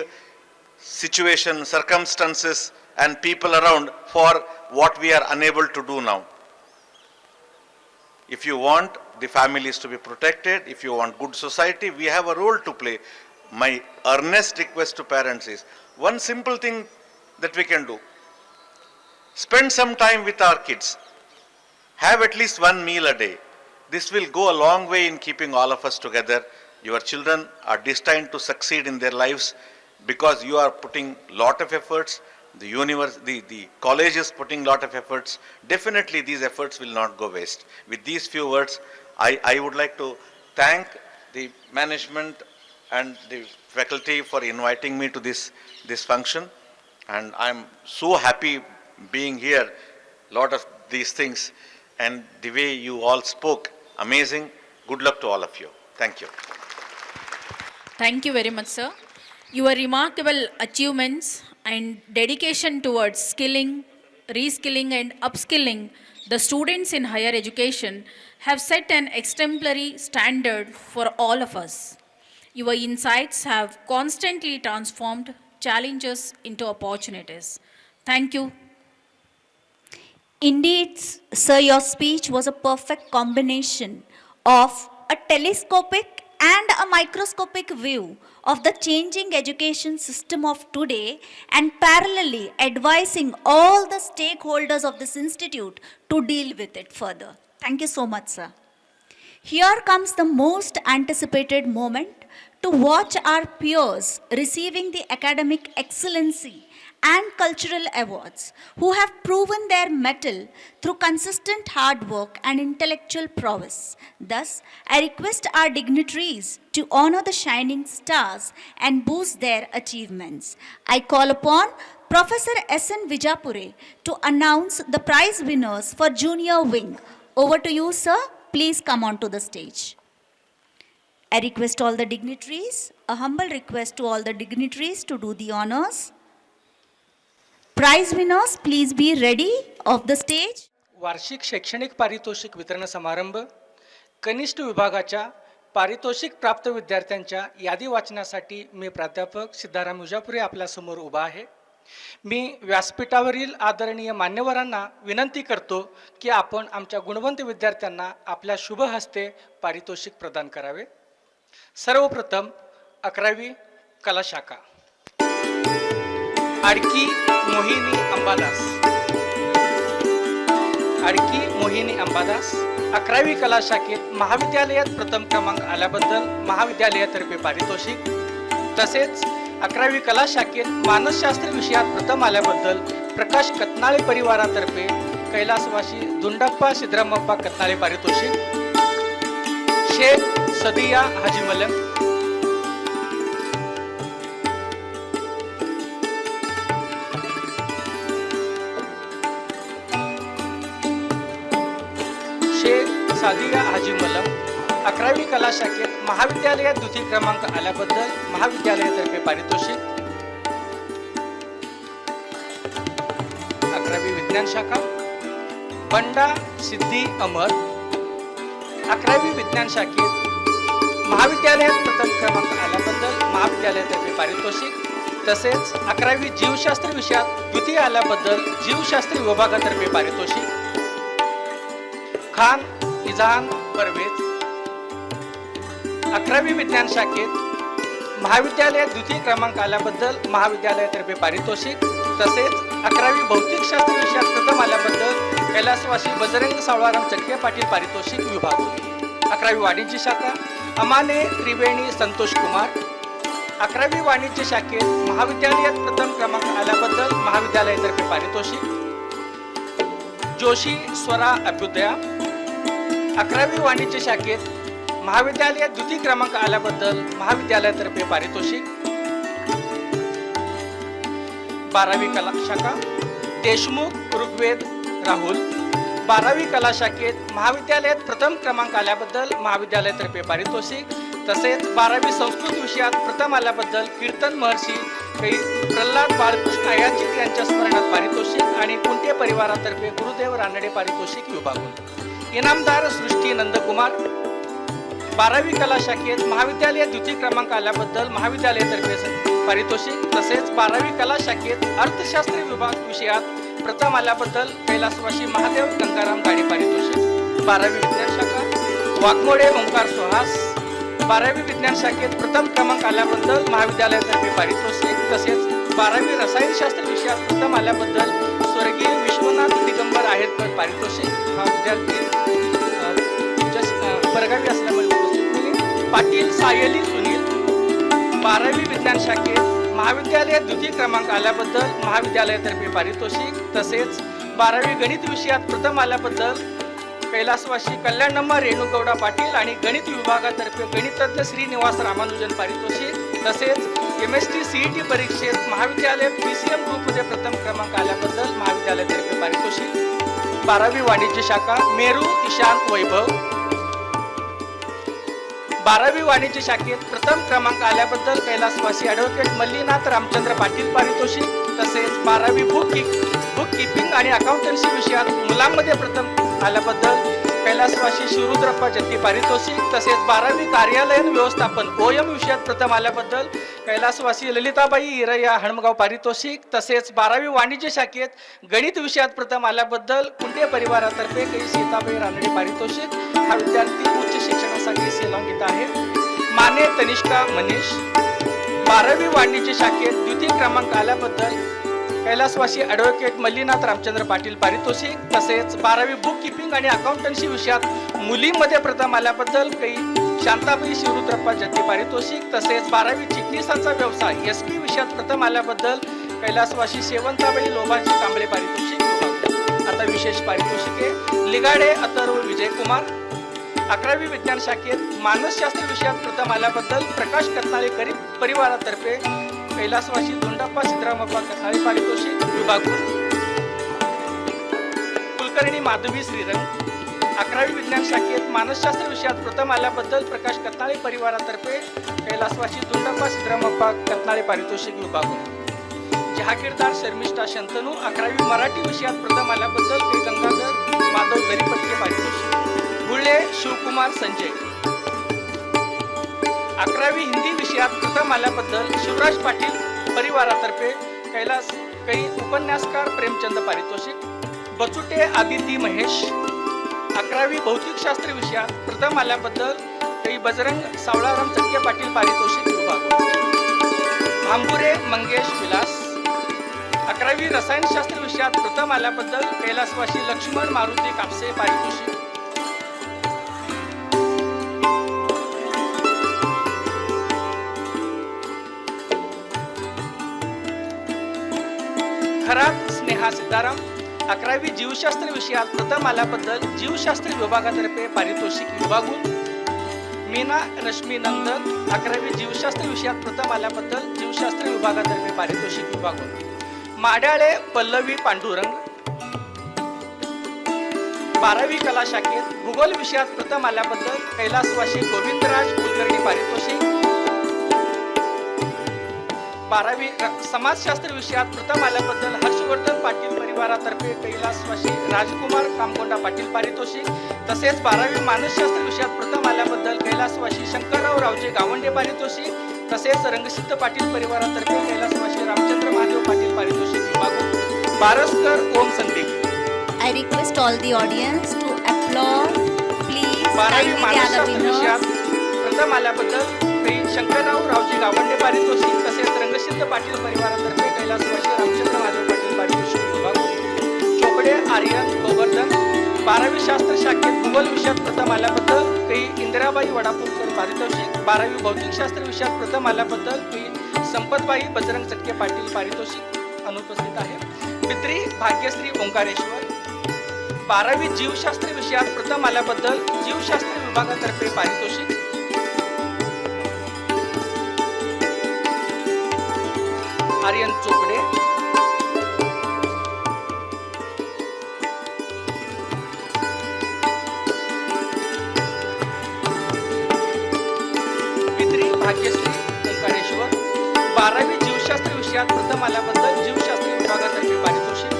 B: situations, circumstances, and people around for what we are unable to do now. If you want the families to be protected, if you want good society, we have a role to play. My earnest request to parents is one simple thing that we can do. Spend some time with our kids. Have at least one meal a day. This will go a long way in keeping all of us together. Your children are destined to succeed in their lives because you are putting lot of efforts. The college is putting lot of efforts. Definitely these efforts will not go waste. With these few words, I would like to thank the management and the faculty for inviting me to this function. And I'm so happy being here. Lot of these things and the way you all spoke, amazing. Good luck to all of you. Thank you.
A: Thank you very much, sir. Your remarkable achievements and dedication towards skilling, reskilling and upskilling the students in higher education have set an exemplary standard for all of us. Your insights have constantly transformed challenges into opportunities. Thank you.
F: Indeed, sir, your speech was a perfect combination of a telescopic and a microscopic view of the changing education system of today and parallelly advising all the stakeholders of this institute to deal with it further. Thank you so much, sir. Here comes the most anticipated moment to watch our peers receiving the academic excellency and cultural awards who have proven their mettle through consistent hard work and intellectual prowess. Thus, I request our dignitaries to honor the shining stars and boost their achievements. I call upon Professor S.N. Vijapure to announce the prize winners for Junior Wing. Over to you, sir. Please come on to the stage. I request all the dignitaries, a humble request to all the dignitaries to do the honors. Prize winners, please be ready of the stage.
J: वार्षिक शैक्षणिक पारितोषिक वितरण समारंभ कनिष्ठ विभागाच्या पारितोषिक प्राप्त विद्यार्थ्यांच्या यादी वाचण्यासाठी मी प्राध्यापक सिद्धाराम विजापुरे आपल्यासमोर उभा आहे. मी व्यासपीठावरील आदरणीय मान्यवरांना विनंती करतो की आपण आमच्या गुणवंत विद्यार्थ्यांना आपल्या शुभ हस्ते पारितोषिक प्रदान करावे. सर्वप्रथम 11वी कला शाखा आडकी मोहिनी अंबादास. आडकी मोहिनी अंबादास 11वी कला शाखेत महाविद्यालयात प्रथम क्रमांक आल्याबद्दल महाविद्यालयातर्फे पारितोषिक. तसेच 11वी कला शाखेत मानसशास्त्र विषयात प्रथम आल्याबद्दल प्रकाश कतनाळे परिवारातर्फे कैलासवासी दुंडप्पा सिद्धरामप्पा कतनाळे पारितोषिक. शेख सदिया हाजी मलम. शेख सादिया हाजी मलम 11वी कला शाखेत महाविद्यालयात द्वितीय क्रमांक आल्याबद्दल महाविद्यालयातर्फे पारितोषिक. 11वी विज्ञान शाखा बंडा सिद्धी अमर 11वी विज्ञान शाखेत महाविद्यालयात प्रथम क्रमांक आल्याबद्दल महाविद्यालयातर्फे पारितोषिक. तसेच 11वी जीवशास्त्र विषयात द्वितीय आल्याबद्दल जीवशास्त्र विभागातर्फे पारितोषिक. खान इजान परवेज 11वी विज्ञान शाखेत महाविद्यालयात द्वितीय क्रमांक आल्याबद्दल महाविद्यालयातर्फे पारितोषिक. तसेच 11वी भौतिकशास्त्र विषयात प्रथम आल्याबद्दल कैलासवासी बजरंग सावळाराम चक्के पाटील पारितोषिक विभाग. 11वी वाणिज्य शाखा अमाने त्रिवेणी संतोष कुमार 11वी वाणिज्य शाखेत महाविद्यालयात प्रथम क्रमांक आल्याबद्दल महाविद्यालयातर्फे पारितोषिक. जोशी स्वरा अभ्युदया 11वी वाणिज्य शाखेत महाविद्यालयात द्वितीय क्रमांक आल्याबद्दल महाविद्यालयातर्फे पारितोषिक. 12वी कला शाखा, देशमुख ऋग्वेद राहुल. 12वी कला शाखेत महाविद्यालयात प्रथम क्रमांक आल्याबद्दल महाविद्यालयातर्फे पारितोषिक. तसेच 12वी संस्कृत विषयात प्रथम आल्याबद्दल कीर्तन महर्षी प्रल्हाद बाळकृष्ण अय्याचित यांच्या स्मरणात पारितोषिक आणि कुंटे परिवारातर्फे गुरुदेव रानडे पारितोषिक विभागून. इनामदार सृष्टी नंदकुमार. 12वी कला शाखेत महाविद्यालयात द्वितीय क्रमांक आल्याबद्दल महाविद्यालयातर्फे पारितोषिक. तसेच 12वी कला शाखेत अर्थशास्त्र विभाग विषयात प्रथम आल्याबद्दल कैलासवासी महादेव गंगाराम गाडे पारितोषिक. 12वी विज्ञान शाखा वाघमोडे ओंकार सुहास. 12वी विज्ञान शाखेत प्रथम क्रमांक आल्याबद्दल महाविद्यालयातर्फे पारितोषिक. तसेच 12वी रसायनशास्त्र विषयात प्रथम आल्याबद्दल स्वर्गीय विश्वनाथ दिगंबर आहेरकर पारितोषिक. हा विद्यार्थी परगावी असल्यामुळे उपस्थित केले. पाटील सायली सुनील. 12वी विज्ञान शाखेत महाविद्यालयात द्वितीय क्रमांक आल्याबद्दल महाविद्यालयातर्फे पारितोषिक. तसेच 12वी गणित विषयात प्रथम आल्याबद्दल कैलासवासी कल्याणम्मा रेणुगौडा पाटील आणि गणित विभागातर्फे गणितज्ञ श्रीनिवास रामानुजन पारितोषिक. तसेच MST CET परीक्षेत महाविद्यालयात PCM ग्रुपमध्ये प्रथम क्रमांक आल्याबद्दल महाविद्यालयातर्फे पारितोषिक. 12वी वाणिज्य शाखा मेरू ईशान वैभव. 12वी वाणिज्य शाखेत प्रथम क्रमांक आल्याबद्दल कैलासवासी ॲडव्होकेट मल्लीनाथ रामचंद्र पाटील पारितोषिक. तसेच 12वी बुक कीपिंग आणि अकाउंटन्सी विषयात मुलांमध्ये प्रथम आल्याबद्दल कैलासवासी शिवरुद्रप्पा जत्ती पारितोषिक. तसेच 12वी कार्यालयीन व्यवस्थापन OM विषयात प्रथम आल्याबद्दल कैलासवासी ललिताबाई इरया हणमगाव पारितोषिक. तसेच 12वी वाणिज्य शाखेत गणित विषयात प्रथम आल्याबद्दल कुंटे परिवारातर्फे कै सीताबाई रानडे पारितोषिक. हा विद्यार्थी उच्च शिक्षणासाठी शिलाँग येत आहे. माने तनिष्का मनीष. 12वी वाणिज्य शाखेत द्वितीय क्रमांक आल्याबद्दल कैलासवासी ॲडव्होकेट मल्लीनाथ रामचंद्र पाटील पारितोषिक. तसेच 12वी बुक कीपिंग आणि अकाउंटन्सी विषयात मुलींमध्ये प्रथम आल्याबद्दल कै शांताबाई शिवरुद्रप्पा जत्ती पारितोषिक. तसेच 12वी चिटणीसांचा व्यवसाय SP विषयात प्रथम आल्याबद्दल कैलासवासी शेवंताबाई लोभाजी कांबळे पारितोषिक. आता विशेष पारितोषिके लिगाडे अथर्व विजयकुमार. 11वी विज्ञान शाखेत मानसशास्त्र विषयात प्रथम आल्याबद्दल प्रकाश कत्नाळे परिवारातर्फे कैलासवासी धोंडाप्पा सिद्धरामप्पा कथाळे पारितोषिक विभागून. कुलकर्णी माधवी श्रीरंग. 11वी विज्ञान शाखेत मानसशास्त्र विषयात प्रथम आल्याबद्दल प्रकाश कत्नाळे परिवारातर्फे कैलासवासी धोंडाप्पा सिद्धरामप्पा कथाळे पारितोषिक विभागून. जहागीरदार शर्मिष्ठा शंतनू. 11वी मराठी विषयात प्रथम आल्याबद्दल कै गंगाधर माधव दरीपटके पारितोषिक. गुळे शिवकुमार संजय. 11वी हिंदी विषयात प्रथम आल्याबद्दल शिवराज पाटील परिवारातर्फे कै उपन्यासकार प्रेमचंद पारितोषिक. बचुटे आदिती महेश. 11वी भौतिकशास्त्र विषयात प्रथम आल्याबद्दल कै बजरंग सावळाराम चटके पाटील पारितोषिक विभाग. भांबुरे मंगेश विलास. 11वी रसायनशास्त्र विषयात प्रथम आल्याबद्दल कैलासवासी लक्ष्मण मारुती कापसे पारितोषिक. खरात स्नेहा सीताराम. 11वी जीवशास्त्र विषयात प्रथम आल्याबद्दल जीवशास्त्र विभागातर्फे पारितोषिक विभागून. मीना रश्मी नंदन. 11वी जीवशास्त्र विषयात प्रथम आल्याबद्दल जीवशास्त्र विभागातर्फे पारितोषिक विभागून. माड्याळे पल्लवी पांडुरंग. 12वी कला शाखेत भूगोल विषयात प्रथम आल्याबद्दल कैलासवासी गोविंदराज कुलकर्णी पारितोषिक. 12वी समाजशास्त्र विषयात प्रथम आल्याबद्दल हर्षवर्धन पाटील परिवारातर्फे कैलासवासी राजकुमार कामकोंडा पाटील पारितोषिक. तसेच 12वी मानसशास्त्र विषयात प्रथम आल्याबद्दल कैलासवासी शंकरराव रावजे गावंडे पारितोषिक. तसेच रंगसिद्ध पाटील परिवारातर्फे कैलासवासी रामचंद्र महादेव पाटील पारितोषिक विभागून. बारसकर ओम Sandeep.
F: I request all the audience to applaud. Please.
J: 12वी मानसशास्त्र विषयात प्रथम आल्याबद्दल शंकरराव रावजी गावंडे पारितोषिक. तसेच रंगसिद्ध पाटील परिवारातर्फे कैलासवासी रामचंद्र महादेव पाटील पारितोषिक विभाग. चोपडे आर्यन गोवर्धन. 12वी शास्त्र शाखेत भूगोल विषयात प्रथम आल्याबद्दल कै इंदिराबाई वडापूरकर पारितोषिक. 12वी भौतिकशास्त्र विषयात प्रथम आल्याबद्दल कै संपतबाई बजरंग चटके पाटील पारितोषिक अनुपस्थित आहे. पित्री भाग्यश्री ओंकारेश्वर. 12वी जीवशास्त्र विषयात प्रथम आल्याबद्दल जीवशास्त्र विभागातर्फे पारितोषिक. आर्यन चोपडे. विषयात प्रथम आल्याबद्दल जीवशास्त्र विभागातर्फे पारितोषिक.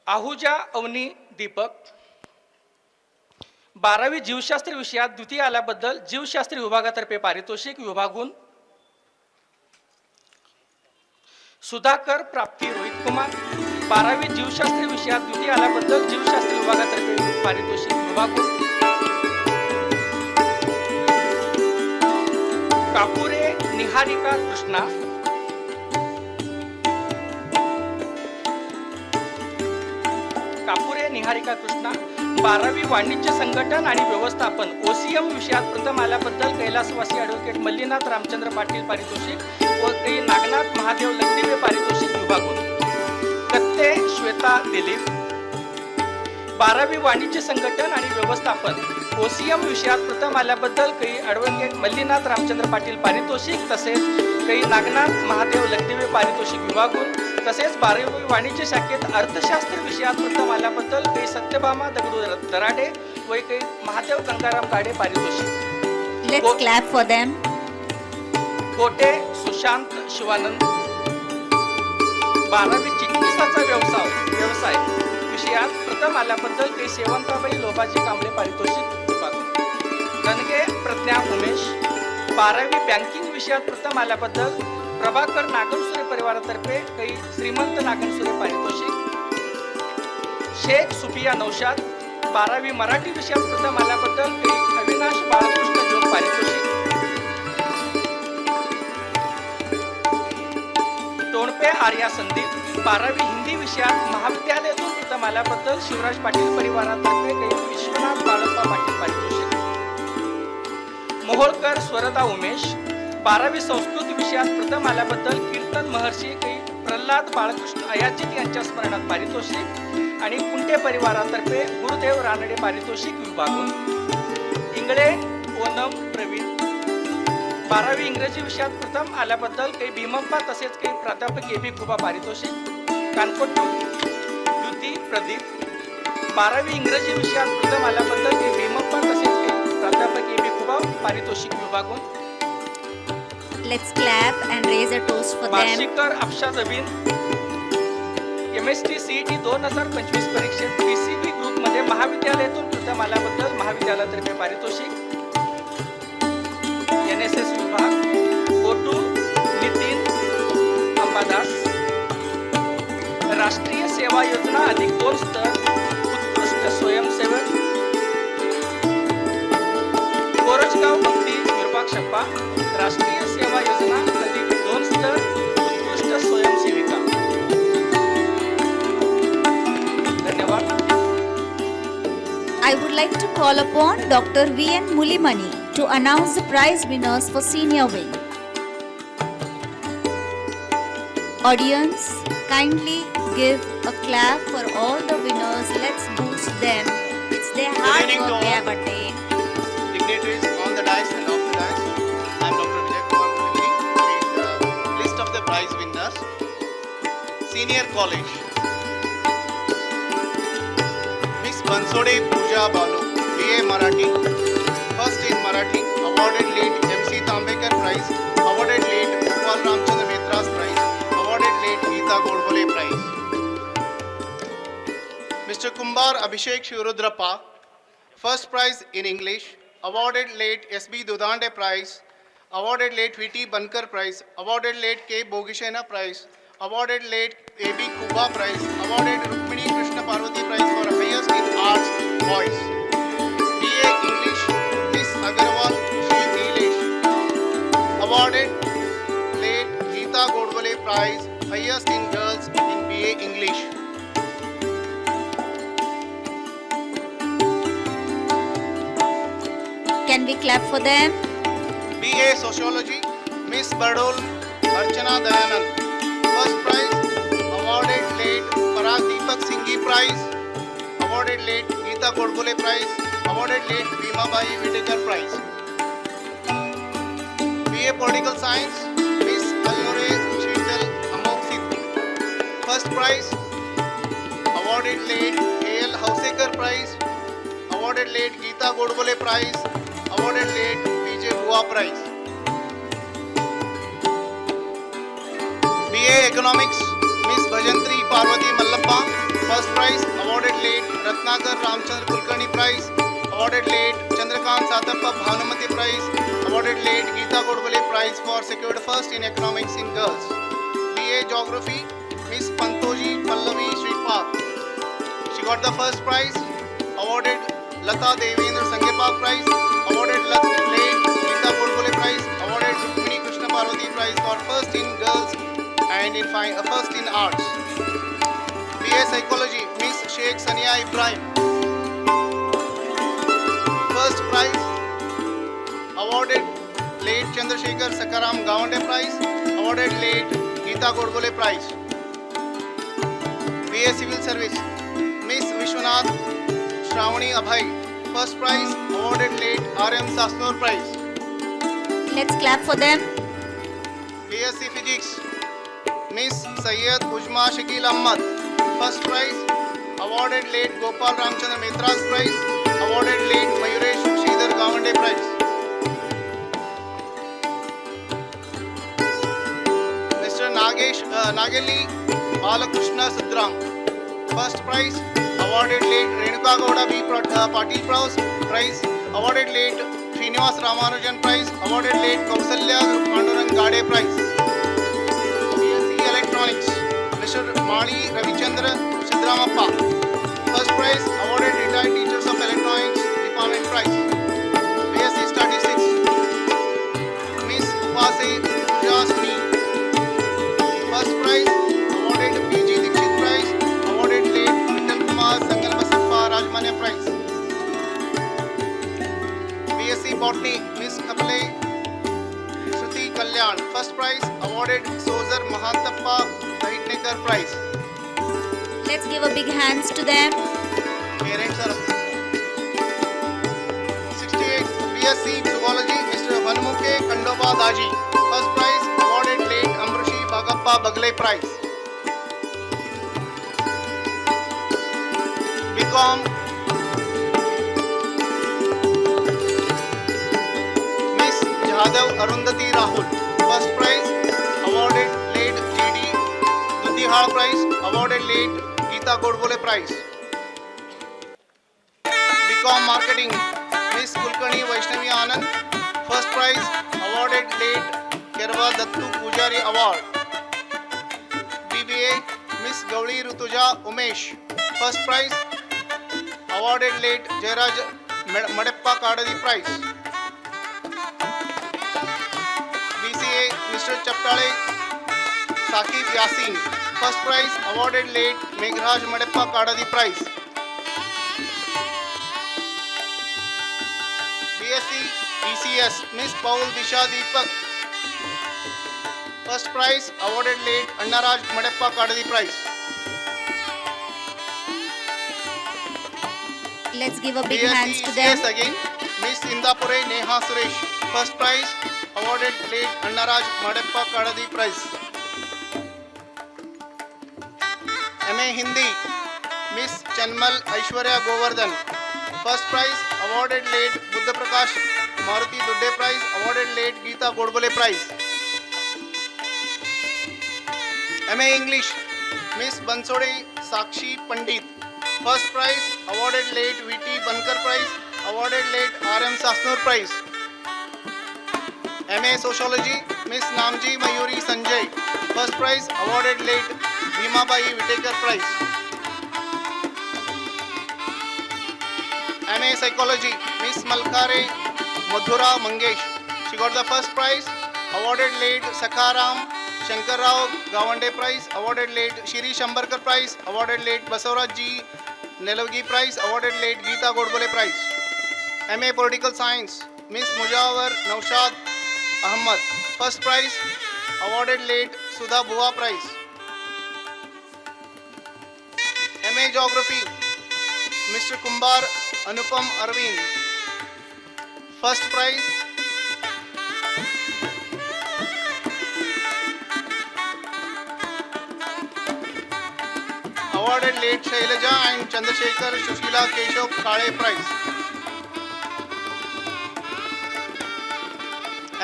J: आहुजा अवनी दीपक 12वी जीवशास्त्र विषयात द्वितीय आल्याबद्दल जीवशास्त्र विभागातर्फे पारितोषिक विभागून. सुधाकर प्राप्ती रोहित कुमार 12वी जीवशास्त्र विषयात द्वितीय आल्याबद्दल जीवशास्त्र विभागातर्फे पारितोषिक विभागून. कापुरे निहारिका कृष्णा 12वी वाणिज्य संघटन आणि व्यवस्थापन OCM विषयात प्रथम आल्याबद्दल कैलासवासी ॲडव्होकेट मल्लीनाथ रामचंद्र पाटील पारितोषिक व कै नागनाथ महादेव लग्दिवे पारितोषिक विभागून. कत्ते श्वेता दिलीप 12वी वाणिज्य संघटन आणि व्यवस्थापन OCM विषयात प्रथम आल्याबद्दल कै ॲडव्होकेट मल्लीनाथ रामचंद्र पाटील पारितोषिक तसेच कै नागनाथ महादेव लग्दिवे पारितोषिक विभागून. तसेच 12वी वाणिज्य शाखेत अर्थशास्त्र विषयात प्रथम आल्याबद्दल कै सत्यभामा दगडू दराडे व कै महादेव गंगाराम गाडे पारितोषिक.
F: Let's clap for them.
J: कोटे सुशांत शिवानंद 12वी चिकित्साचा व्यवसाय विषयात प्रथम आल्याबद्दल कै सेवंताबाई लोबाजी कांबळे पारितोषिक विभागून. गणगे प्रज्ञा उमेश 12वी बँकिंग विषयात प्रथम आल्याबद्दल प्रभाकर नागनसुरे परिवारातर्फे कै श्रीमंत नागनसुरे पारितोषिक. शेख सुफिया नौशाद 12वी मराठी विषयात प्रथम आल्याबद्दल कै अविनाश बाळकृष्ण जोग पारितोषिक. टोणपे आर्या संदीप 12वी हिंदी विषयात महाविद्यालयातून प्रथम आल्याबद्दल शिवराज पाटील परिवारातर्फे कै विश्वनाथ बाळप्पा पाटील पारितोषिक. मोहोळकर स्वरदा उमेश 12वी संस्कृत विषयात प्रथम आल्याबद्दल कीर्तन महर्षी कै प्रल्हाद बाळकृष्ण अयाचित यांच्या स्मरणात पारितोषिक आणि कुंटे परिवारातर्फे गुरुदेव रानडे पारितोषिक विभागून. इंगळे ओनम प्रवीण 12वी इंग्रजी विषयात प्रथम आल्याबद्दल कै भीमप्पा तसेच कै प्राध्यापक AB खुबा पारितोषिक. कानकोट युती प्रदीप 12वी इंग्रजी विषयात प्रथम आल्याबद्दल कै भीमप्पा तसेच कै प्राध्यापक AB खुबा पारितोषिक विभागून.
F: Let's clap and raise a toast for them.
J: Barshikar Afsha Jabeen MST CET 2025 परीक्षेत PCB ग्रुपमध्ये महाविद्यालयातून प्रथम आल्याबद्दल महाविद्यालयातर्फे पारितोषिक. NSS विभाग कोटू नितीन अंबादास राष्ट्रीय सेवा योजना अधिक 2 स्तर उत्कृष्ट स्वयंसेवक. कोरजगाव भक्ती विरूपाक्षप्पा राष्ट्रीय सेवा योजना अधिक 2 स्तर उत्कृष्ट स्वयंसेविका. धन्यवाद.
F: I would like to call upon Dr. VN Mulimani to announce the prize winners for senior wing. Audience, kindly give a clap for all the winners. Let's boost them. It's their hard
K: evening
F: work
K: to
F: they
K: all.
F: have attained.
K: Dignitaries on the dais and off the dais. I am Dr. Vijay Kumar Mulimani. Read the list of the prize winners. Senior College. Miss Bansode Pooja Balu, BA Marathi. First in Marathi. Awarded late MC Tambekar Prize. Awarded late Gopal Ramchandra Metras Prize. Awarded late Geeta Godbole Prize. Mr. Kumbar Abhishek Shivarudrappa. First prize in English. Awarded late SB Dudande Prize. Awarded late VT Bankar Prize. Awarded late K. Bogishena Prize. Awarded late AB Kuba Prize. Awarded Rukmini Krishna Parvati Prize for highest in arts voice. BA English Miss Agarwal Shri Nilesh. Awarded late Geeta Godbole Prize highest in girls in BA English.
F: Can we clap for them?
K: BA Sociology, Miss Bardol Archana Dayanand. First prize, awarded late Parag Deepak Singhi Prize. Awarded late Geeta Godbole Prize. Awarded late Bhima Bai Whitaker Prize. BA Political Science, Miss Ayore Sheetal Amok Sidhu. First prize, awarded late AL Hausekar Prize. Awarded late Geeta Godbole Prize. awarded late PJ Bua Prize. BA Economics, Miss Bhajantri Parvati Mallappa, first prize, awarded late Ratnakar Ramchandra Kulkarni Prize, awarded late Chandrakant Satappa Bhanumati Prize, awarded late Geeta Godbole Prize for secured first in economics in girls. BA Geography, Miss Pantoji Pallavi Shripal, she got the first prize, awarded Lata Devendra Sangepa Prize, awarded late Geeta Godbole Prize, awarded Rukmini Krishna Parvati Prize for first in girls and in first in arts. BA Psychology, Miss Sheikh Sania Ibrahim, first prize, awarded late Chandrasekhar Sakaram Gawande Prize, awarded late Geeta Godbole Prize. BA Civil Service, Miss Vishwanath Shravani Abhay, first prize, awarded late RM Sasnur Prize.
F: Let's clap for them.
K: BSc Physics, Miss Sayyed Ujma Shakil Ahmad, first prize, awarded late Gopal Ramchandra Mitra's Prize, awarded late Mayuresh Sridhar Gawande Prize. Mr. Nagelli Balakrishna Sudram, first prize, awarded late Renuka Gowda B. Patil Prize, awarded late Srinivas Ramanujan Prize, awarded late Kausalya Pandurang Gade Prize. BSc Electronics, Mr. Mali Ravichandra Sidramappa, first prize, awarded retired teachers of electronics department prize. BSc Statistics, Miss Upase Jasmi, first prize, awarded PG Dixit Prize, awarded late Vittal Kumar Sangal Basappa Rajmanya Prize. BSc Botany, Miss Kapale Shruti Kalyan, first prize, awarded Sozar Mahantappa Dahitnekar Prize.
F: Let's give a big hands to them.
K: Parents are 68 BSc Zoology, Mr. Vanmukhe Kandoba Daji, first prize, awarded late Amrushi Bagappa Bagle Prize. BCom Miss Jadhav Arundhati Rahul, first prize, awarded late GD Dudihal Prize, awarded late Geeta Godbole Prize. BCom Marketing, Miss Kulkarni Vaishnavi Anand, first prize, awarded late Kerva Dattu Pujari Award. BBA, Miss Gauli Rutuja Umesh, first prize, awarded late Jairaj Madeppa Kadadi Prize. BCA, Mr. Chaptale Sakib Yasin, first prize, awarded late Meghraj Madeppa Kadadi Prize. BSc ECS, Miss Paul Disha Deepak, first prize, awarded late Annaraj Madeppa Kadadi Prize.
F: Let's give a big
K: BSc
F: hands to them.
K: ECS again, Miss Indapure Neha Suresh, first prize, awarded late Annaraj Madeppa Kadadi Prize. MA Hindi, Miss Chanmal Aishwarya Govardhan, first prize, awarded late Buddha Prakash Maruti Dudde Prize, awarded late Geeta Godbole Prize. MA English, Miss Bansode Sakshi Pandit, first prize, awarded late VT Bankar Prize, awarded late RM Sasnur Prize. MA Sociology, Miss Namji Mayuri Sanjay, first prize, awarded late Bhima Bai Whitaker Prize. MA Psychology, Miss Malkare Madhura Mangesh, she got the first prize, awarded late Sakharam Shankar Rao Gawande Prize, awarded late Shiri Shambarkar Prize, awarded late Basavaraj G Nelavgi Prize, awarded late Geeta Godbole Prize. MA Political Science, Miss Mujawar Naushad Ahmad, first prize, awarded late Sudha Bua Prize. MA Geography, Mr. Kumbar Anupam Arvind, first prize, awarded late Shailaja and Chandrasekhar Shushila Keshav Kale Prize.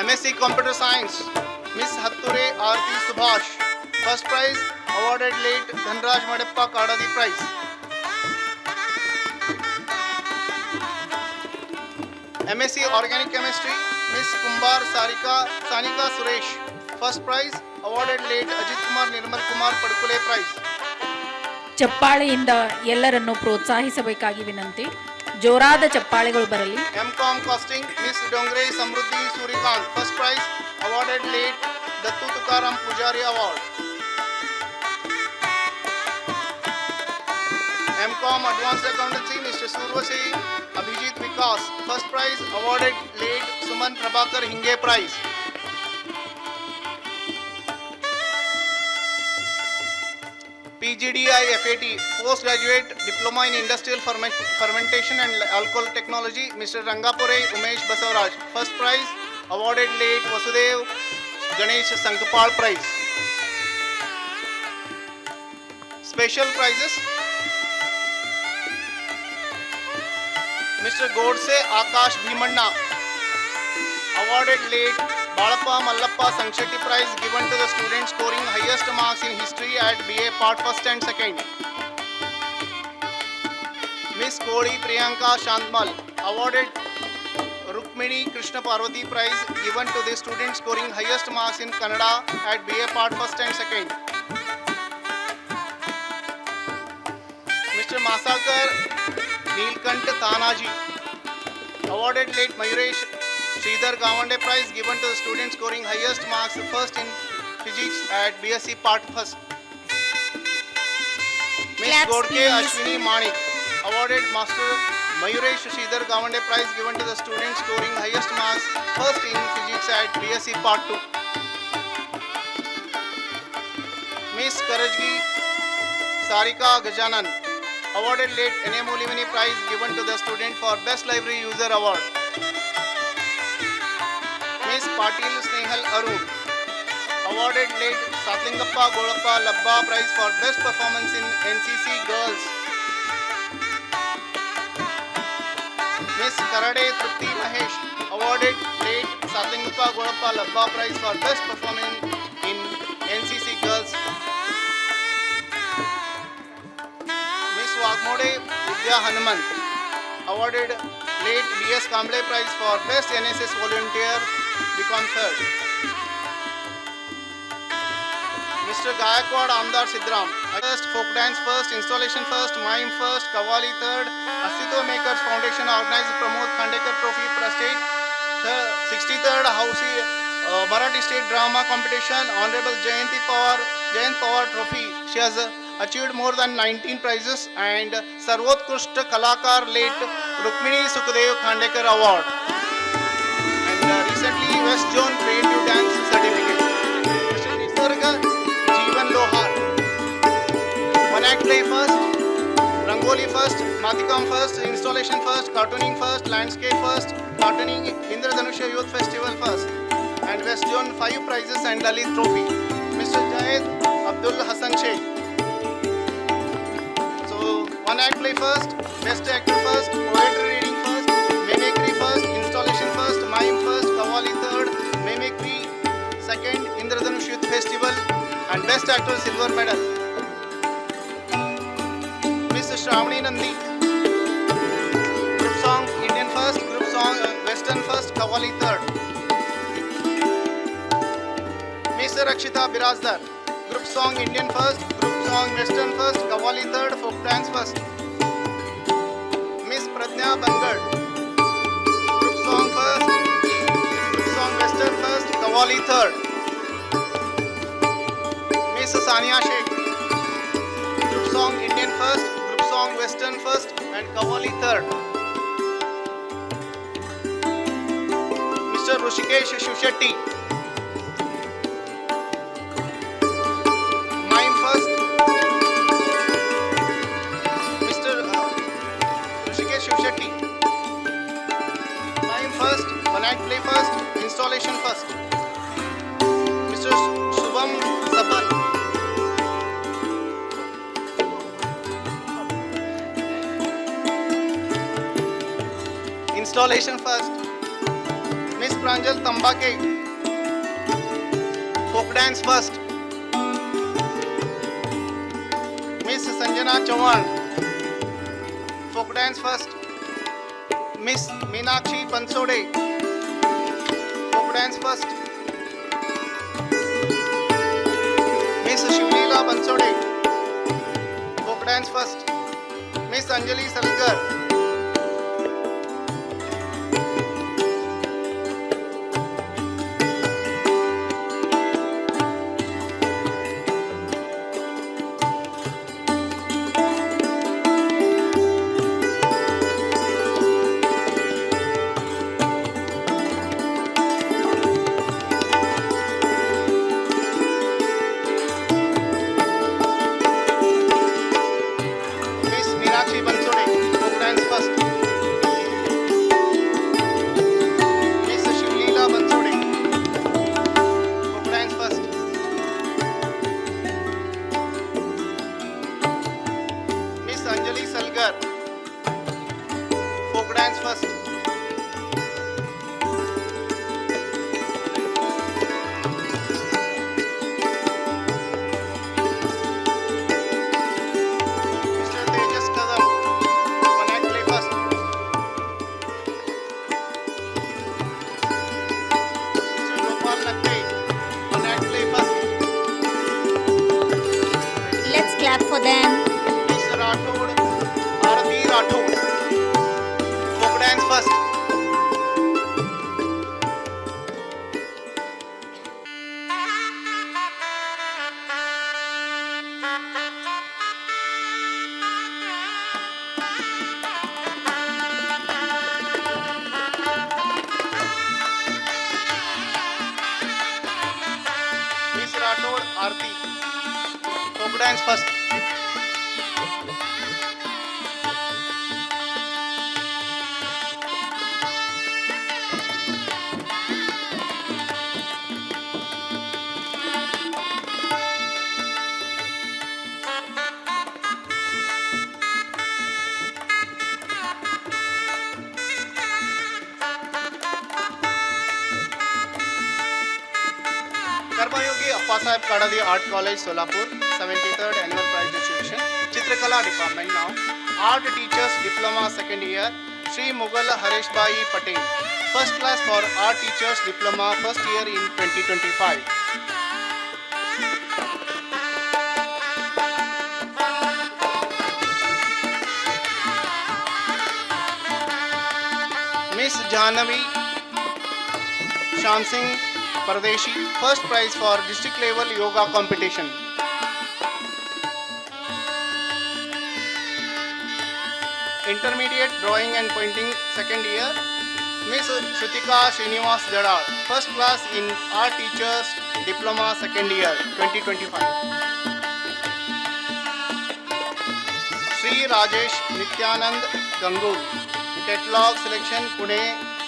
K: MSc Computer Science, Miss Hatture Aarti Subhash. First prize awarded late Dhanraj Madappa Kadadi Prize. MSc Organic Chemistry, Miss Kumbar Sanika Suresh. First prize awarded late Ajit Kumar Nirmal Kumar Padkule Prize.
A: ಚಪ್ಪಾಳೆಯಿಂದ ಎಲ್ಲರನ್ನು ಪ್ರೋತ್ಸಾಹಿಸಬೇಕಾಗಿ ವಿನಂತಿ. ಜೋರಾದ ಚಪ್ಪಾಳೆಗಳು ಬರಲಿ.
K: MCom Costing, Miss Dongre Samruddhi Surikant. First prize awarded late Dattu Tukaram Pujari Award. MCom Advanced Accountancy, Mr. Survasi Abhijit Vikas. First prize awarded late Suman Prabhakar Hinge Prize. PGDI FAT, Postgraduate Diploma in Industrial Fermentation and Alcohol Technology, Mr. Rangapure Umesh Basavaraj. First prize awarded late Vasudev Ganesh Sankapal Prize. Special prizes: Mr. Godse Akash Bhimanna, awarded late Balappa Mallappa Sangshetti Prize given to the student scoring highest marks in history at BA Part 1st and 2nd. Miss Kodi Priyanka Shantmal, awarded Rukmini Krishna Parvati Prize given to the student scoring highest marks in Kannada at BA Part 1st and 2nd. Mr. Masakar Neelkant Tanaji, awarded late Mayuresh Sridhar Gawande Prize given to the student scoring highest marks first in physics at BSc Part 1st. Miss
F: Claps,
K: Godke
F: please.
K: Ashwini Manik, awarded Master Mayuresh Sridhar Gawande Prize given to the student scoring highest marks first in physics at BSc Part 2. Miss Karajgi Sarika Gajanan, awarded late N.M. Olimini Prize given to the student for Best Library User Award. Miss Patil Snehal Arun, awarded late Satlingappa Golappa Labba Prize for Best Performance in NCC Girls. Miss Karade Trupti Mahesh, awarded late Satlingappa Golappa Labba Prize for Best Performance in NCC Girls. Miss Wagmode Vidya Hanumant, awarded late B.S. Kamble Prize for Best NSS Volunteer, become third. Mr. Gaikwad Amdar Sidram, first, folk dance first, installation first, mime first, Kavali third, Astitva Makers Foundation organized Pramod Khandekar Trophy State, 63rd Housi Marathi State Drama Competition, Honorable Jayant Pawar Trophy. She has achieved more than 19 prizes and Sarvotkrishta Kalakar late Rukmini Sukhdev Khandekar Award. And recently West Zone Creative Dance Certificate. Mr. Nisarga Jeevan Lohar. One act play first, Rangoli first, Matikam first, installation first, cartooning first, landscape first, cartooning Indradhanusha Youth Festival first. And West Zone 5 prizes and Lalit Trophy. Mr. Jayed Abdul Hassan Sheikh. So, one act play first, best actor first, poetry reading first, mimicry first, installation first, mime first, Kavali third, mimicry second, Indradhanush Youth Festival, and best actor silver medal. Miss Shravani Nandi, group song Indian first, group song Western first, Kavali third. Miss Rakshita Birazdar, group song Indian first, group song Western first, Kavali third, folk dance first. Miss Pradnya Bangad, group song first, group song Western first, Kavali third. Miss Sania Sheikh, group song Indian first, group song Western first, and Kavali third. Mr. Rushikesh Shivshetty, mime first. Mr. Rushikesh Shivshetty, mime first, one act play first, installation first. Mr. Shubham Sabal, installation first. Miss Pranjal Tambake. Folk dance first. Miss Sanjana Chauhan. Folk dance first. Miss Meenakshi Bansode. Folk dance first. Miss Shivleela Bansode. Folk dance first. Miss Anjali Salgar. Miss Meenakshi Bansode, folk dance first. Miss Shivleela Bansode, folk dance first. Miss Anjali Salgar, folk dance first. Mr. Tejas Kadam, one act play first. Mr. Gopal Nakte, one act play first.
F: Let's clap for them.
K: Miss Rathod, Aarti Rathod, folk dance first. Miss Rathod, Aarti, folk dance first. Karmayogi Appasaheb Kadadi Art College, Solapur, 73rd Annual Prize Distribution. Chitrakala Department now. Art Teachers Diploma Second Year, Sri Mughal Haresh Bhai Patel. First class for Art Teachers Diploma First Year in 2025. Miss Jahnavi Shyam Singh Pardeshi, first prize for district level yoga competition. Intermediate drawing and painting second year, Miss Shrutika Srinivas Jadal, first class in art teachers diploma second year 2025. Sri Rajesh Nityanand Gangul, catalog selection Pune,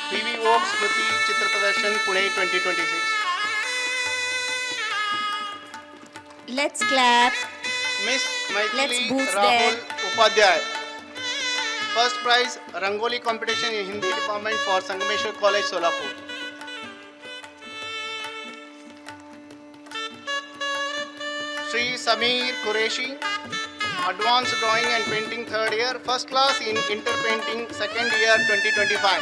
K: PV Oaks Smriti Chitra Pradarshan Pune 2026.
F: Let's clap.
K: Miss
F: Let's
K: Maithili
F: boost
K: Rahul
F: them.
K: Upadhyay. First prize Rangoli competition in Hindi department for Sangameshwar College, Solapur. Sri Sameer Qureshi, advanced drawing and painting third year, first class in interpainting second year 2025.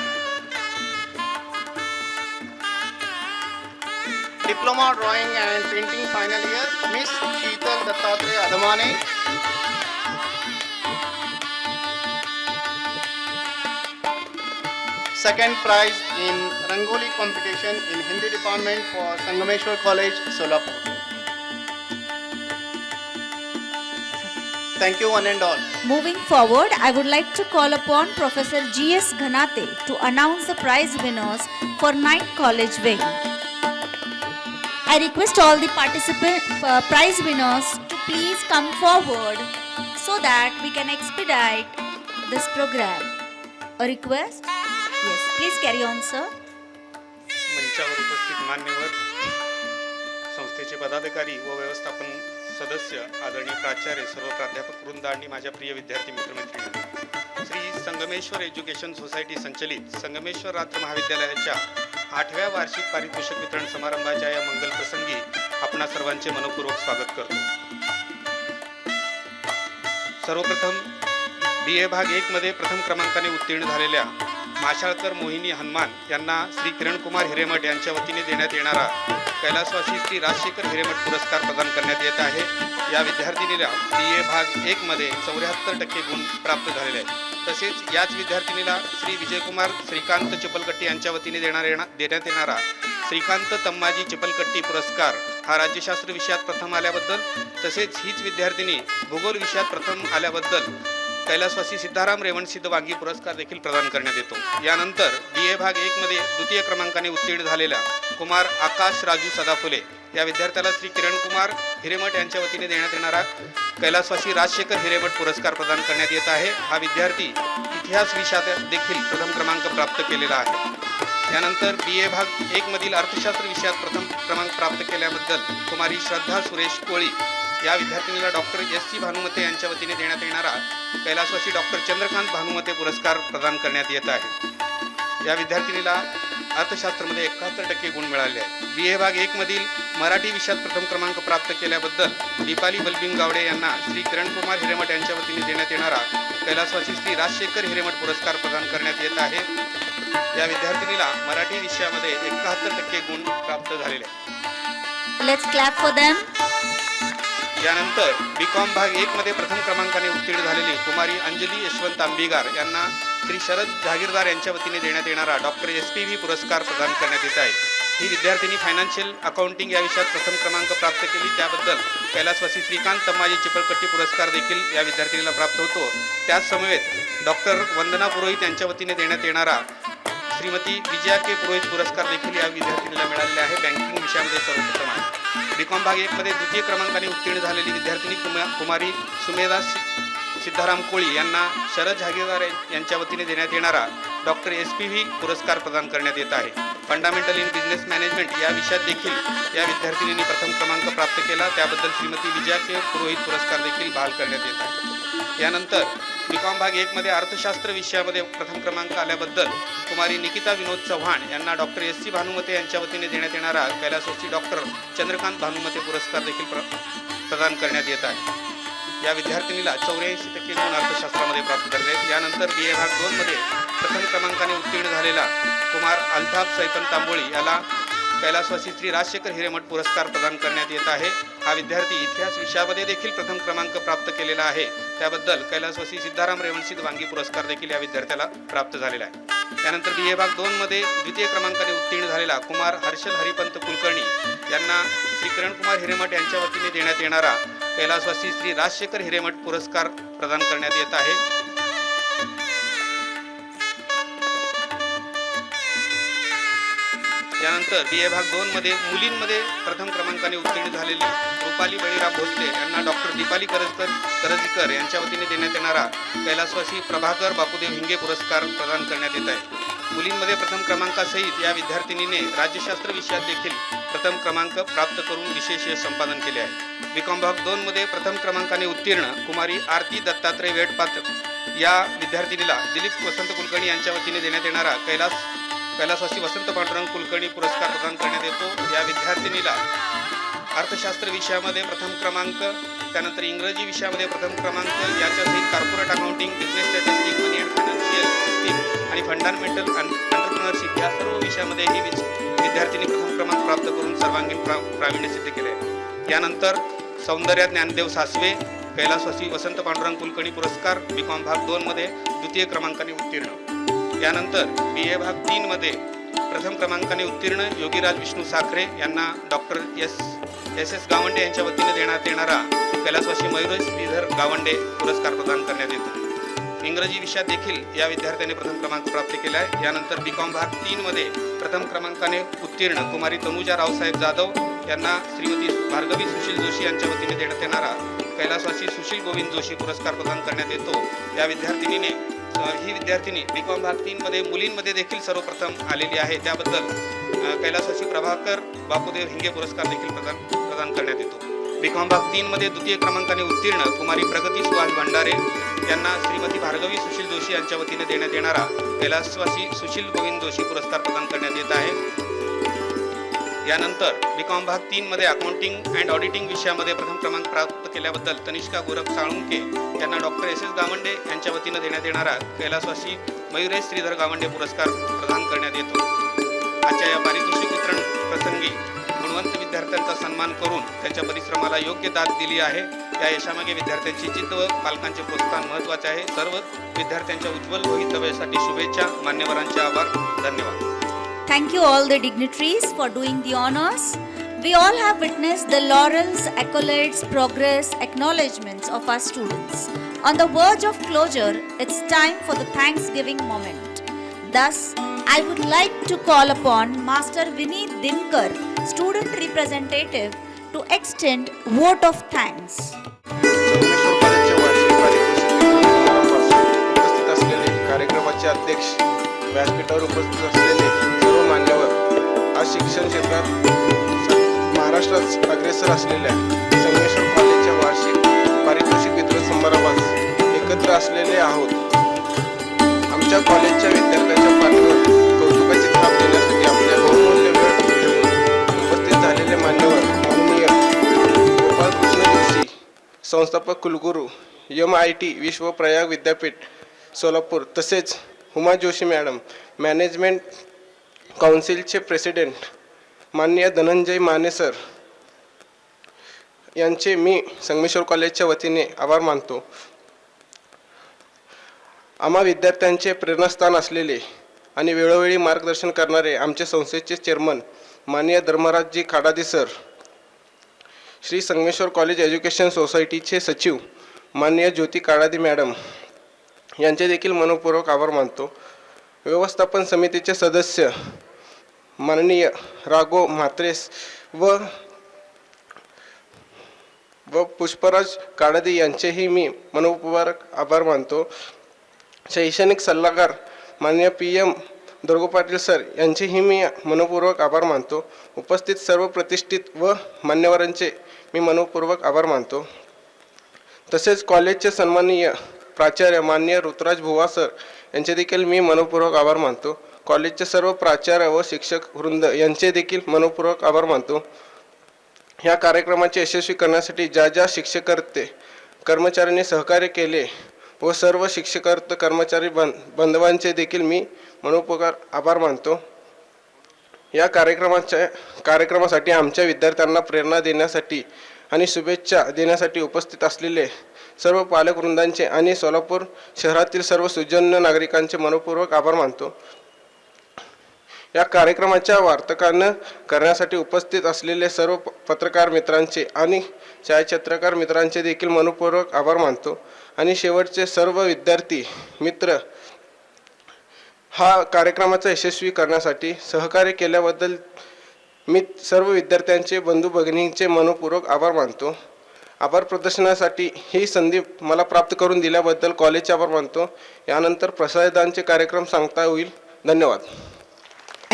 K: Diploma drawing and painting final year, Miss Sheetal Dattatreya Adamane. Second prize in Rangoli competition in Hindi department for Sangameshwar College, Solapur. Thank you one and all.
F: Moving forward, I would like to call upon Professor G.S. Ghanate to announce the prize winners for 9th College Wing. I request all the prize winners to please come forward so that we can expedite this program. A request? Yes, please carry on, sir.
C: मंचावर उपस्थित मान्यवर, संस्थेचे पदाधिकारी व व्यवस्थापन सदस्य, आदरणीय प्राचार्य, सर्व प्राध्यापक वृंद आणि माझ्या प्रिय विद्यार्थी मित्रमैत्रिणी, श्री संगमेश्वर एज्युकेशन सोसायटी संचलित संगमेश्वर रात्र महाविद्यालयाच्या
L: 8व्या वार्षिक पारितोषिक वितरण समारंभाच्या या मंगल प्रसंगी आपणा सर्वांचे मनपूर्वक स्वागत करतो. सर्वप्रथम BA भाग 1 मध्ये प्रथम क्रमांकाने उत्तीर्ण झालेल्या माशाळकर मोहिनी हनुमान यांना श्री किरणकुमार हिरेमठ यांच्या वतीने देण्यात येणारा कैलासवासी श्री राजशेखर हिरेमठ पुरस्कार प्रदान करण्यात येत आहे. या विद्यार्थिनीला BA भाग 1 मध्ये 74% गुण प्राप्त झालेले आहेत. तसेच याच विद्यार्थिनीला श्री विजयकुमार श्रीकांत चिपलकट्टी यांच्या वतीने देण्यात येणारा श्रीकांत तम्माजी चिपलकट्टी पुरस्कार हा राज्यशास्त्र विषयात प्रथम आल्याबद्दल, तसेच हीच विद्यार्थिनी भूगोल विषयात प्रथम आल्याबद्दल कैलासवासी सिद्धाराम रेवणसिद्ध वांगी पुरस्कार देखील प्रदान करण्यात येतो. यानंतर BA भाग 1 मध्ये द्वितीय क्रमांकाने उत्तीर्ण झालेल्या कुमार आकाश राजू सदाफुले या विद्यार्थ्याला श्री किरणकुमार हिरेमठ यांच्या वतीने देण्यात येणारा कैलासवासी राजशेखर हिरेमठ पुरस्कार प्रदान करण्यात येत आहे. हा विद्यार्थी इतिहास विषयात देखील प्रथम क्रमांक प्राप्त केलेला आहे. यानंतर BA भाग 1 मधील अर्थशास्त्र विषयात प्रथम क्रमांक प्राप्त केल्याबद्दल कुमारी श्रद्धा सुरेश कोळी या विद्यार्थिनीला डॉक्टर SC भानुमते यांच्या वतीने देण्यात येणारा कैलासवासी डॉक्टर चंद्रकांत भानुमते पुरस्कार प्रदान करण्यात येत आहे. या विद्यार्थिनीला अर्थशास्त्रामध्ये 71% गुण मिळाले आहेत. BA भाग 1 मधील मराठी विषयात प्रथम क्रमांक प्राप्त केल्याबद्दल दीपाली बलबिंग गावडे यांना श्री किरणकुमार हिरेमठ यांच्या वतीने देण्यात येणारा कैलासवासी श्री राजशेखर हिरेमठ पुरस्कार प्रदान करण्यात येत आहे. या विद्यार्थिनीला मराठी विषयामध्ये 71% गुण प्राप्त झालेले आहेत.
F: Let's clap for them.
L: यानंतर BCom भाग 1 मध्ये प्रथम क्रमांकाने उत्तीर्ण झालेली कुमारी अंजली यशवंत आंबिगार यांना श्री शरद जहागीरदार यांच्या वतीने देण्यात येणारा डॉक्टर SPV पुरस्कार प्रदान करण्यात येत आहे. ही विद्यार्थिनी फायनान्शियल अकाउंटिंग या विषयात प्रथम क्रमांक प्राप्त केली, त्याबद्दल कैलासवासी श्रीकांत तम्माजी चिपलकट्टी पुरस्कार देखील या विद्यार्थिनीला प्राप्त होतो. त्याच समवेत डॉक्टर वंदना पुरोहित यांच्या वतीने देण्यात येणारा श्रीमती विजया के पुरोहित पुरस्कार देखील या विद्यार्थिनीला मिळालेला आहे. बँकिंग विषयामध्ये सर्वप्रथम आहे. BCom भाग 1 मध्ये द्वितीय क्रमांकाने उत्तीर्ण झालेली विद्यार्थिनी कुमारी सुमेधा सिद्धाराम कोळी यांना शरद जहागीरदार यांच्या वतीने देण्यात येणारा डॉक्टर SPV पुरस्कार प्रदान करण्यात येत आहे. फंडामेंटल इन बिझनेस मॅनेजमेंट या विषयात देखील या विद्यार्थिनींनी प्रथम क्रमांक प्राप्त केला, त्याबद्दल श्रीमती विजया के पुरोहित पुरस्कार देखील बहाल करण्यात येत आहे. यानंतर BCom भाग 1 मध्ये अर्थशास्त्र विषयामध्ये प्रथम क्रमांक आल्याबद्दल कुमारी निकिता विनोद चव्हाण यांना डॉक्टर SC भानुमते यांच्या वतीने देण्यात येणारा कैलासवासी डॉक्टर चंद्रकांत भानुमते पुरस्कार देखील प्रदान करण्यात येत आहे. या विद्यार्थिनीला 84% गुण अर्थशास्त्रामध्ये प्राप्त झाले आहेत. यानंतर BA भाग 2 मध्ये प्रथम क्रमांकाने उत्तीर्ण झालेला कुमार अल्ताफ सैफन तांबोळी याला कैलासवासी श्री राजशेखर हिरेमठ पुरस्कार प्रदान करण्यात येत आहे. हा विद्यार्थी इतिहास विषयामध्ये देखील प्रथम क्रमांक प्राप्त केलेला आहे, त्याबद्दल कैलासवासी सिद्धाराम रेवणसिद्ध वांगी पुरस्कार देखील या विद्यार्थ्याला प्राप्त झालेला आहे. त्यानंतर BA भाग 2 मध्ये द्वितीय क्रमांकाने उत्तीर्ण झालेला कुमार हर्षल हरिपंत कुलकर्णी यांना श्री किरणकुमार हिरेमठ यांच्या वतीने देण्यात येणारा कैलासवासी श्री राजशेखर हिरेमठ पुरस्कार प्रदान करण्यात येत आहे. यानंतर BA भाग 2 मध्ये मुलींमध्ये प्रथम क्रमांकाने उत्तीर्ण झालेली रुपाली बळीराम भोसले यांना डॉक्टर दीपाली करजकर यांच्या वतीने देण्यात येणारा कैलासवासी प्रभाकर बापूदेव हिंगे पुरस्कार प्रदान करण्यात येत आहे. मुलींमध्ये प्रथम क्रमांकासहित या विद्यार्थिनीने राज्यशास्त्र विषयात देखील प्रथम क्रमांक प्राप्त करून विशेष यश संपादन केले आहे. BCom भाग 2 मध्ये प्रथम क्रमांकाने उत्तीर्ण कुमारी आरती दत्तात्रय वेडपात्र या विद्यार्थिनीला दिलीप वसंत कुलकर्णी यांच्या वतीने देण्यात येणारा कैलासवासी वसंत पांडुरंग कुलकर्णी पुरस्कार प्रदान करण्यात येतो. या विद्यार्थिनीला अर्थशास्त्र विषयामध्ये प्रथम क्रमांक, त्यानंतर इंग्रजी विषयामध्ये प्रथम क्रमांक, याच्यासहित corporate accounting, business statistic, money and financial system आणि फंडामेंटल एंटरप्रेन्योरशिप या सर्व विषयामध्ये ही विद्यार्थिनी प्रथम क्रमांक प्राप्त करून सर्वांगीण प्रावीण्य सिद्ध केले आहे. यानंतर सौंदर्या ज्ञानदेव सासवे कैलासवासी वसंत पांडुरंग कुलकर्णी पुरस्कार BCom भाग 2 मध्ये द्वितीय क्रमांकाने उत्तीर्ण. यानंतर BA भाग 3 मध्ये प्रथम क्रमांकाने उत्तीर्ण योगीराज विष्णू साखरे यांना डॉक्टर SS गावंडे यांच्या वतीने देण्यात येणारा कैलासवासी मयुरेश श्रीधर गावंडे पुरस्कार प्रदान करण्यात येतो. इंग्रजी विषयात देखील या विद्यार्थ्यांनी प्रथम क्रमांक प्राप्त केला आहे. यानंतर BCom भाग 3 मध्ये प्रथम क्रमांकाने उत्तीर्ण कुमारी तनुजा रावसाहेब जाधव यांना श्रीमती भार्गवी सुशील जोशी यांच्या वतीने देण्यात येणारा कैलासवासी सुशील गोविंद जोशी पुरस्कार प्रदान करण्यात येतो. या विद्यार्थिनीने ही विद्यार्थिनी BCom भाग 3 मध्ये मुलींमध्ये देखील सर्वप्रथम आलेली आहे, त्याबद्दल कैलासवासी प्रभाकर बापूदेव हिंगे पुरस्कार देखील प्रदान करण्यात येतो. BCom भाग 3 मध्ये द्वितीय क्रमांकाने उत्तीर्ण कुमारी प्रगती सुहास भंडारे यांना श्रीमती भार्गवी सुशील जोशी यांच्या वतीने देण्यात येणारा कैलासवासी सुशील गोविंद जोशी पुरस्कार प्रदान करण्यात येत आहे. यानंतर B.Com भाग 3 मध्ये अकाउंटिंग अँड ऑडिटिंग विषयामध्ये प्रथम क्रमांक प्राप्त केल्याबद्दल तनिष्का गोरख साळुंके यांना डॉक्टर S.S. गावंडे यांच्या वतीने देण्यात येणारा कैलासवासी मयुरेश श्रीधर गावंडे पुरस्कार प्रदान करण्यात येतो. आजच्या या पारितोषिक वितरण प्रसंगी गुणवंत विद्यार्थ्यांचा सन्मान करून त्यांच्या परिश्रमाला योग्य दाद दिली आहे. या यशामागे विद्यार्थ्यांची जिद्द व पालकांचे प्रोत्साहन महत्त्वाचे आहे. सर्व विद्यार्थ्यांच्या उज्ज्वल भवितव्यासाठी शुभेच्छा. मान्यवरांचे आभार. धन्यवाद.
F: Thank you all the dignitaries for doing the honors. We all have witnessed the laurels, accolades, progress, acknowledgements of our students. On the verge of closure, it's time for the Thanksgiving moment. Thus, I would like to call upon Master Vineet Dinkar, student representative, to extend vote of thanks.
M: Sangameshwar कॉलेजच्या वार्षिक पारितोषिक उपस्थित असलेले कार्यक्रमाचे अध्यक्ष, व्यासपीठावर उपस्थित असलेले सर्व मान्यवर, आज शिक्षण क्षेत्रात महाराष्ट्रात अग्रेसर असलेल्या संगमेश्वर कॉलेजच्या वार्षिक पारितोषिक वितरण समारंभात एकत्र असलेले आहोत. आमच्या कॉलेजच्या विद्यार्थ्यांच्या पाठीवर कौतुकाची थाप देण्यासाठी आपल्या बहुमूल्य वेळ घेऊन उपस्थित झालेले मान्यवर माननीय गोपाळकृष्ण जोशी, संस्थापक कुलगुरू MIT विश्वप्रयाग विद्यापीठ सोलापूर, तसेच हुमा जोशी मॅडम, मॅनेजमेंट काउन्सिलचे प्रेसिडेंट माननीय धनंजय माने सर यांचे मी संगमेश्वर कॉलेजच्या वतीने आभार मानतो. आम्हा विद्यार्थ्यांचे प्रेरणास्थान असलेले आणि वेळोवेळी मार्गदर्शन करणारे आमचे संस्थेचे चेअरमन माननीय धर्मराजजी Khadadi sir, Shri Sangameshwar college education सोसायटीचे सचिव माननीय ज्योती काडादी मॅडम यांचे देखील मनपूर्वक आभार मानतो. व्यवस्थापन समितीचे सदस्य माननीय राघव म्हात्रे व पुष्पराज काडादी यांचेही मी मनपूर्वक आभार मानतो. शैक्षणिक सल्लागार माननीय PM दुर्गो पाटील सर यांचेही मी मनपूर्वक आभार मानतो. उपस्थित सर्व प्रतिष्ठित व मान्यवरांचे मी मनपूर्वक आभार मानतो. तसेच कॉलेजचे सन्माननीय प्राचार्य माननीय ऋतुराज भुवा सर यांचे देखील मी मनपूर्वक आभार मानतो. कॉलेजचे सर्व प्राचार्य व शिक्षक वृंद यांचे देखील मनपूर्वक आभार मानतो. ह्या कार्यक्रमाचे यशस्वी करण्यासाठी ज्या शिक्षकर्ते कर्मचाऱ्यांनी सहकार्य केले व सर्व शिक्षकर्ते कर्मचारी बांधवांचे देखील मी मनपूर्वक आभार मानतो. या कार्यक्रमासाठी आमच्या विद्यार्थ्यांना प्रेरणा देण्यासाठी आणि शुभेच्छा देण्यासाठी उपस्थित असलेले सर्व पालक वृंदांचे आणि सोलापूर शहरातील सर्व सुजन्य नागरिकांचे मनपूर्वक आभार मानतो. या कार्यक्रमाच्या वार्तांकन करण्यासाठी उपस्थित असलेले सर्व पत्रकार मित्रांचे आणि छायाचित्रकार मित्रांचे देखील मनपूर्वक आभार मानतो. आणि शेवटचे सर्व विद्यार्थी मित्र हा कार्यक्रमाचा यशस्वी करण्यासाठी सहकार्य केल्याबद्दल मी सर्व विद्यार्थ्यांचे बंधू भगिनींचे मनपूर्वक आभार मानतो. आभार प्रदर्शनासाठी ही संधी मला प्राप्त करून दिल्याबद्दल कॉलेजचे आभार मानतो. यानंतर प्रसायदानचे कार्यक्रम सांगता होईल. धन्यवाद.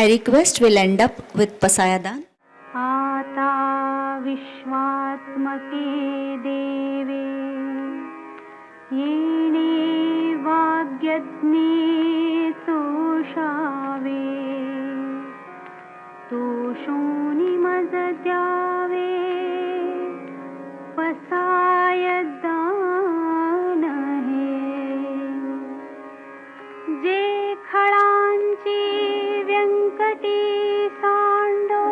F: I request we'll end up with Pasayadan.
N: आता विश्वात्मके देवे येणे वाग्यज्ञे तोषावे तोषोनी मज द्यावे पसायदान हे जे खळांची व्यंकटी सांडो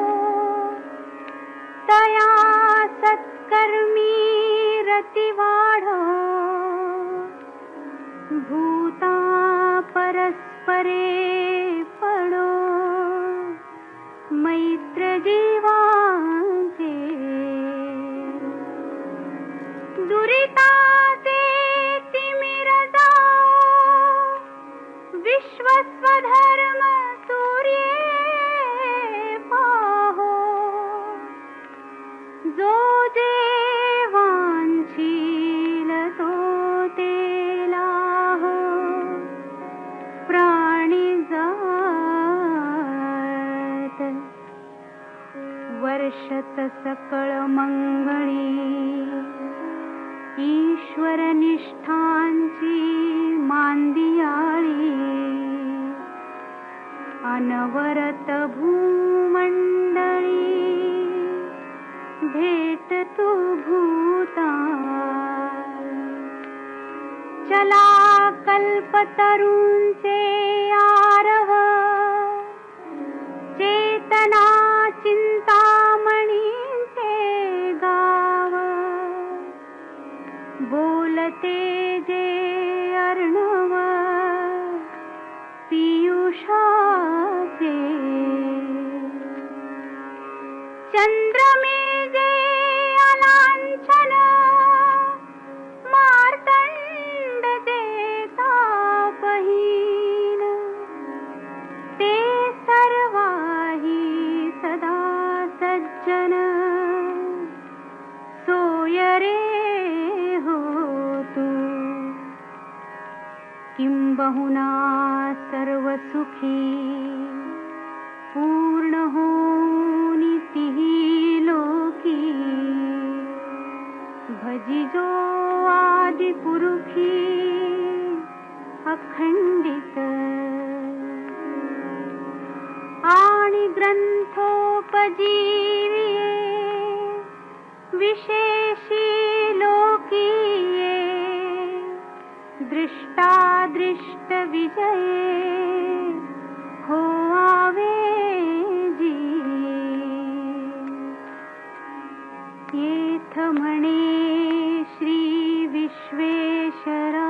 N: तया सत्कर्मी रती वाढो भूता परस्परे पडो मैत्र जीवांचे दुरिताचे तिमिर जाओ विश्वस्वधर्म सूर्ये पाहो जो देवांशील तो तेलाहो प्राणी जात वर्षत सकळ मंगळी ईश्वरनिष्ठांची मांदियाळी अनवरत भूमंडळी भेट तू भूता चला कल्पतरूंचे आरव चेतना चिंतामणींचे गाव बोलते जे अर्णव पियुषाचे चंद्रमे जे अलांछन मार्तंड जे तापहीन ते सर्वाही सदा सज्जन सोय रे हो तू किंबहुना सर्व सुखी पूर्ण होनी तिही लोकी भजिजो आदि पुरुषी अखंडित आणि ग्रंथोपजीविये विशेषी लोकीये दृष्टादृष्ट विजये हो आवे जी येथ म्हणे श्री विश्वेश्वरा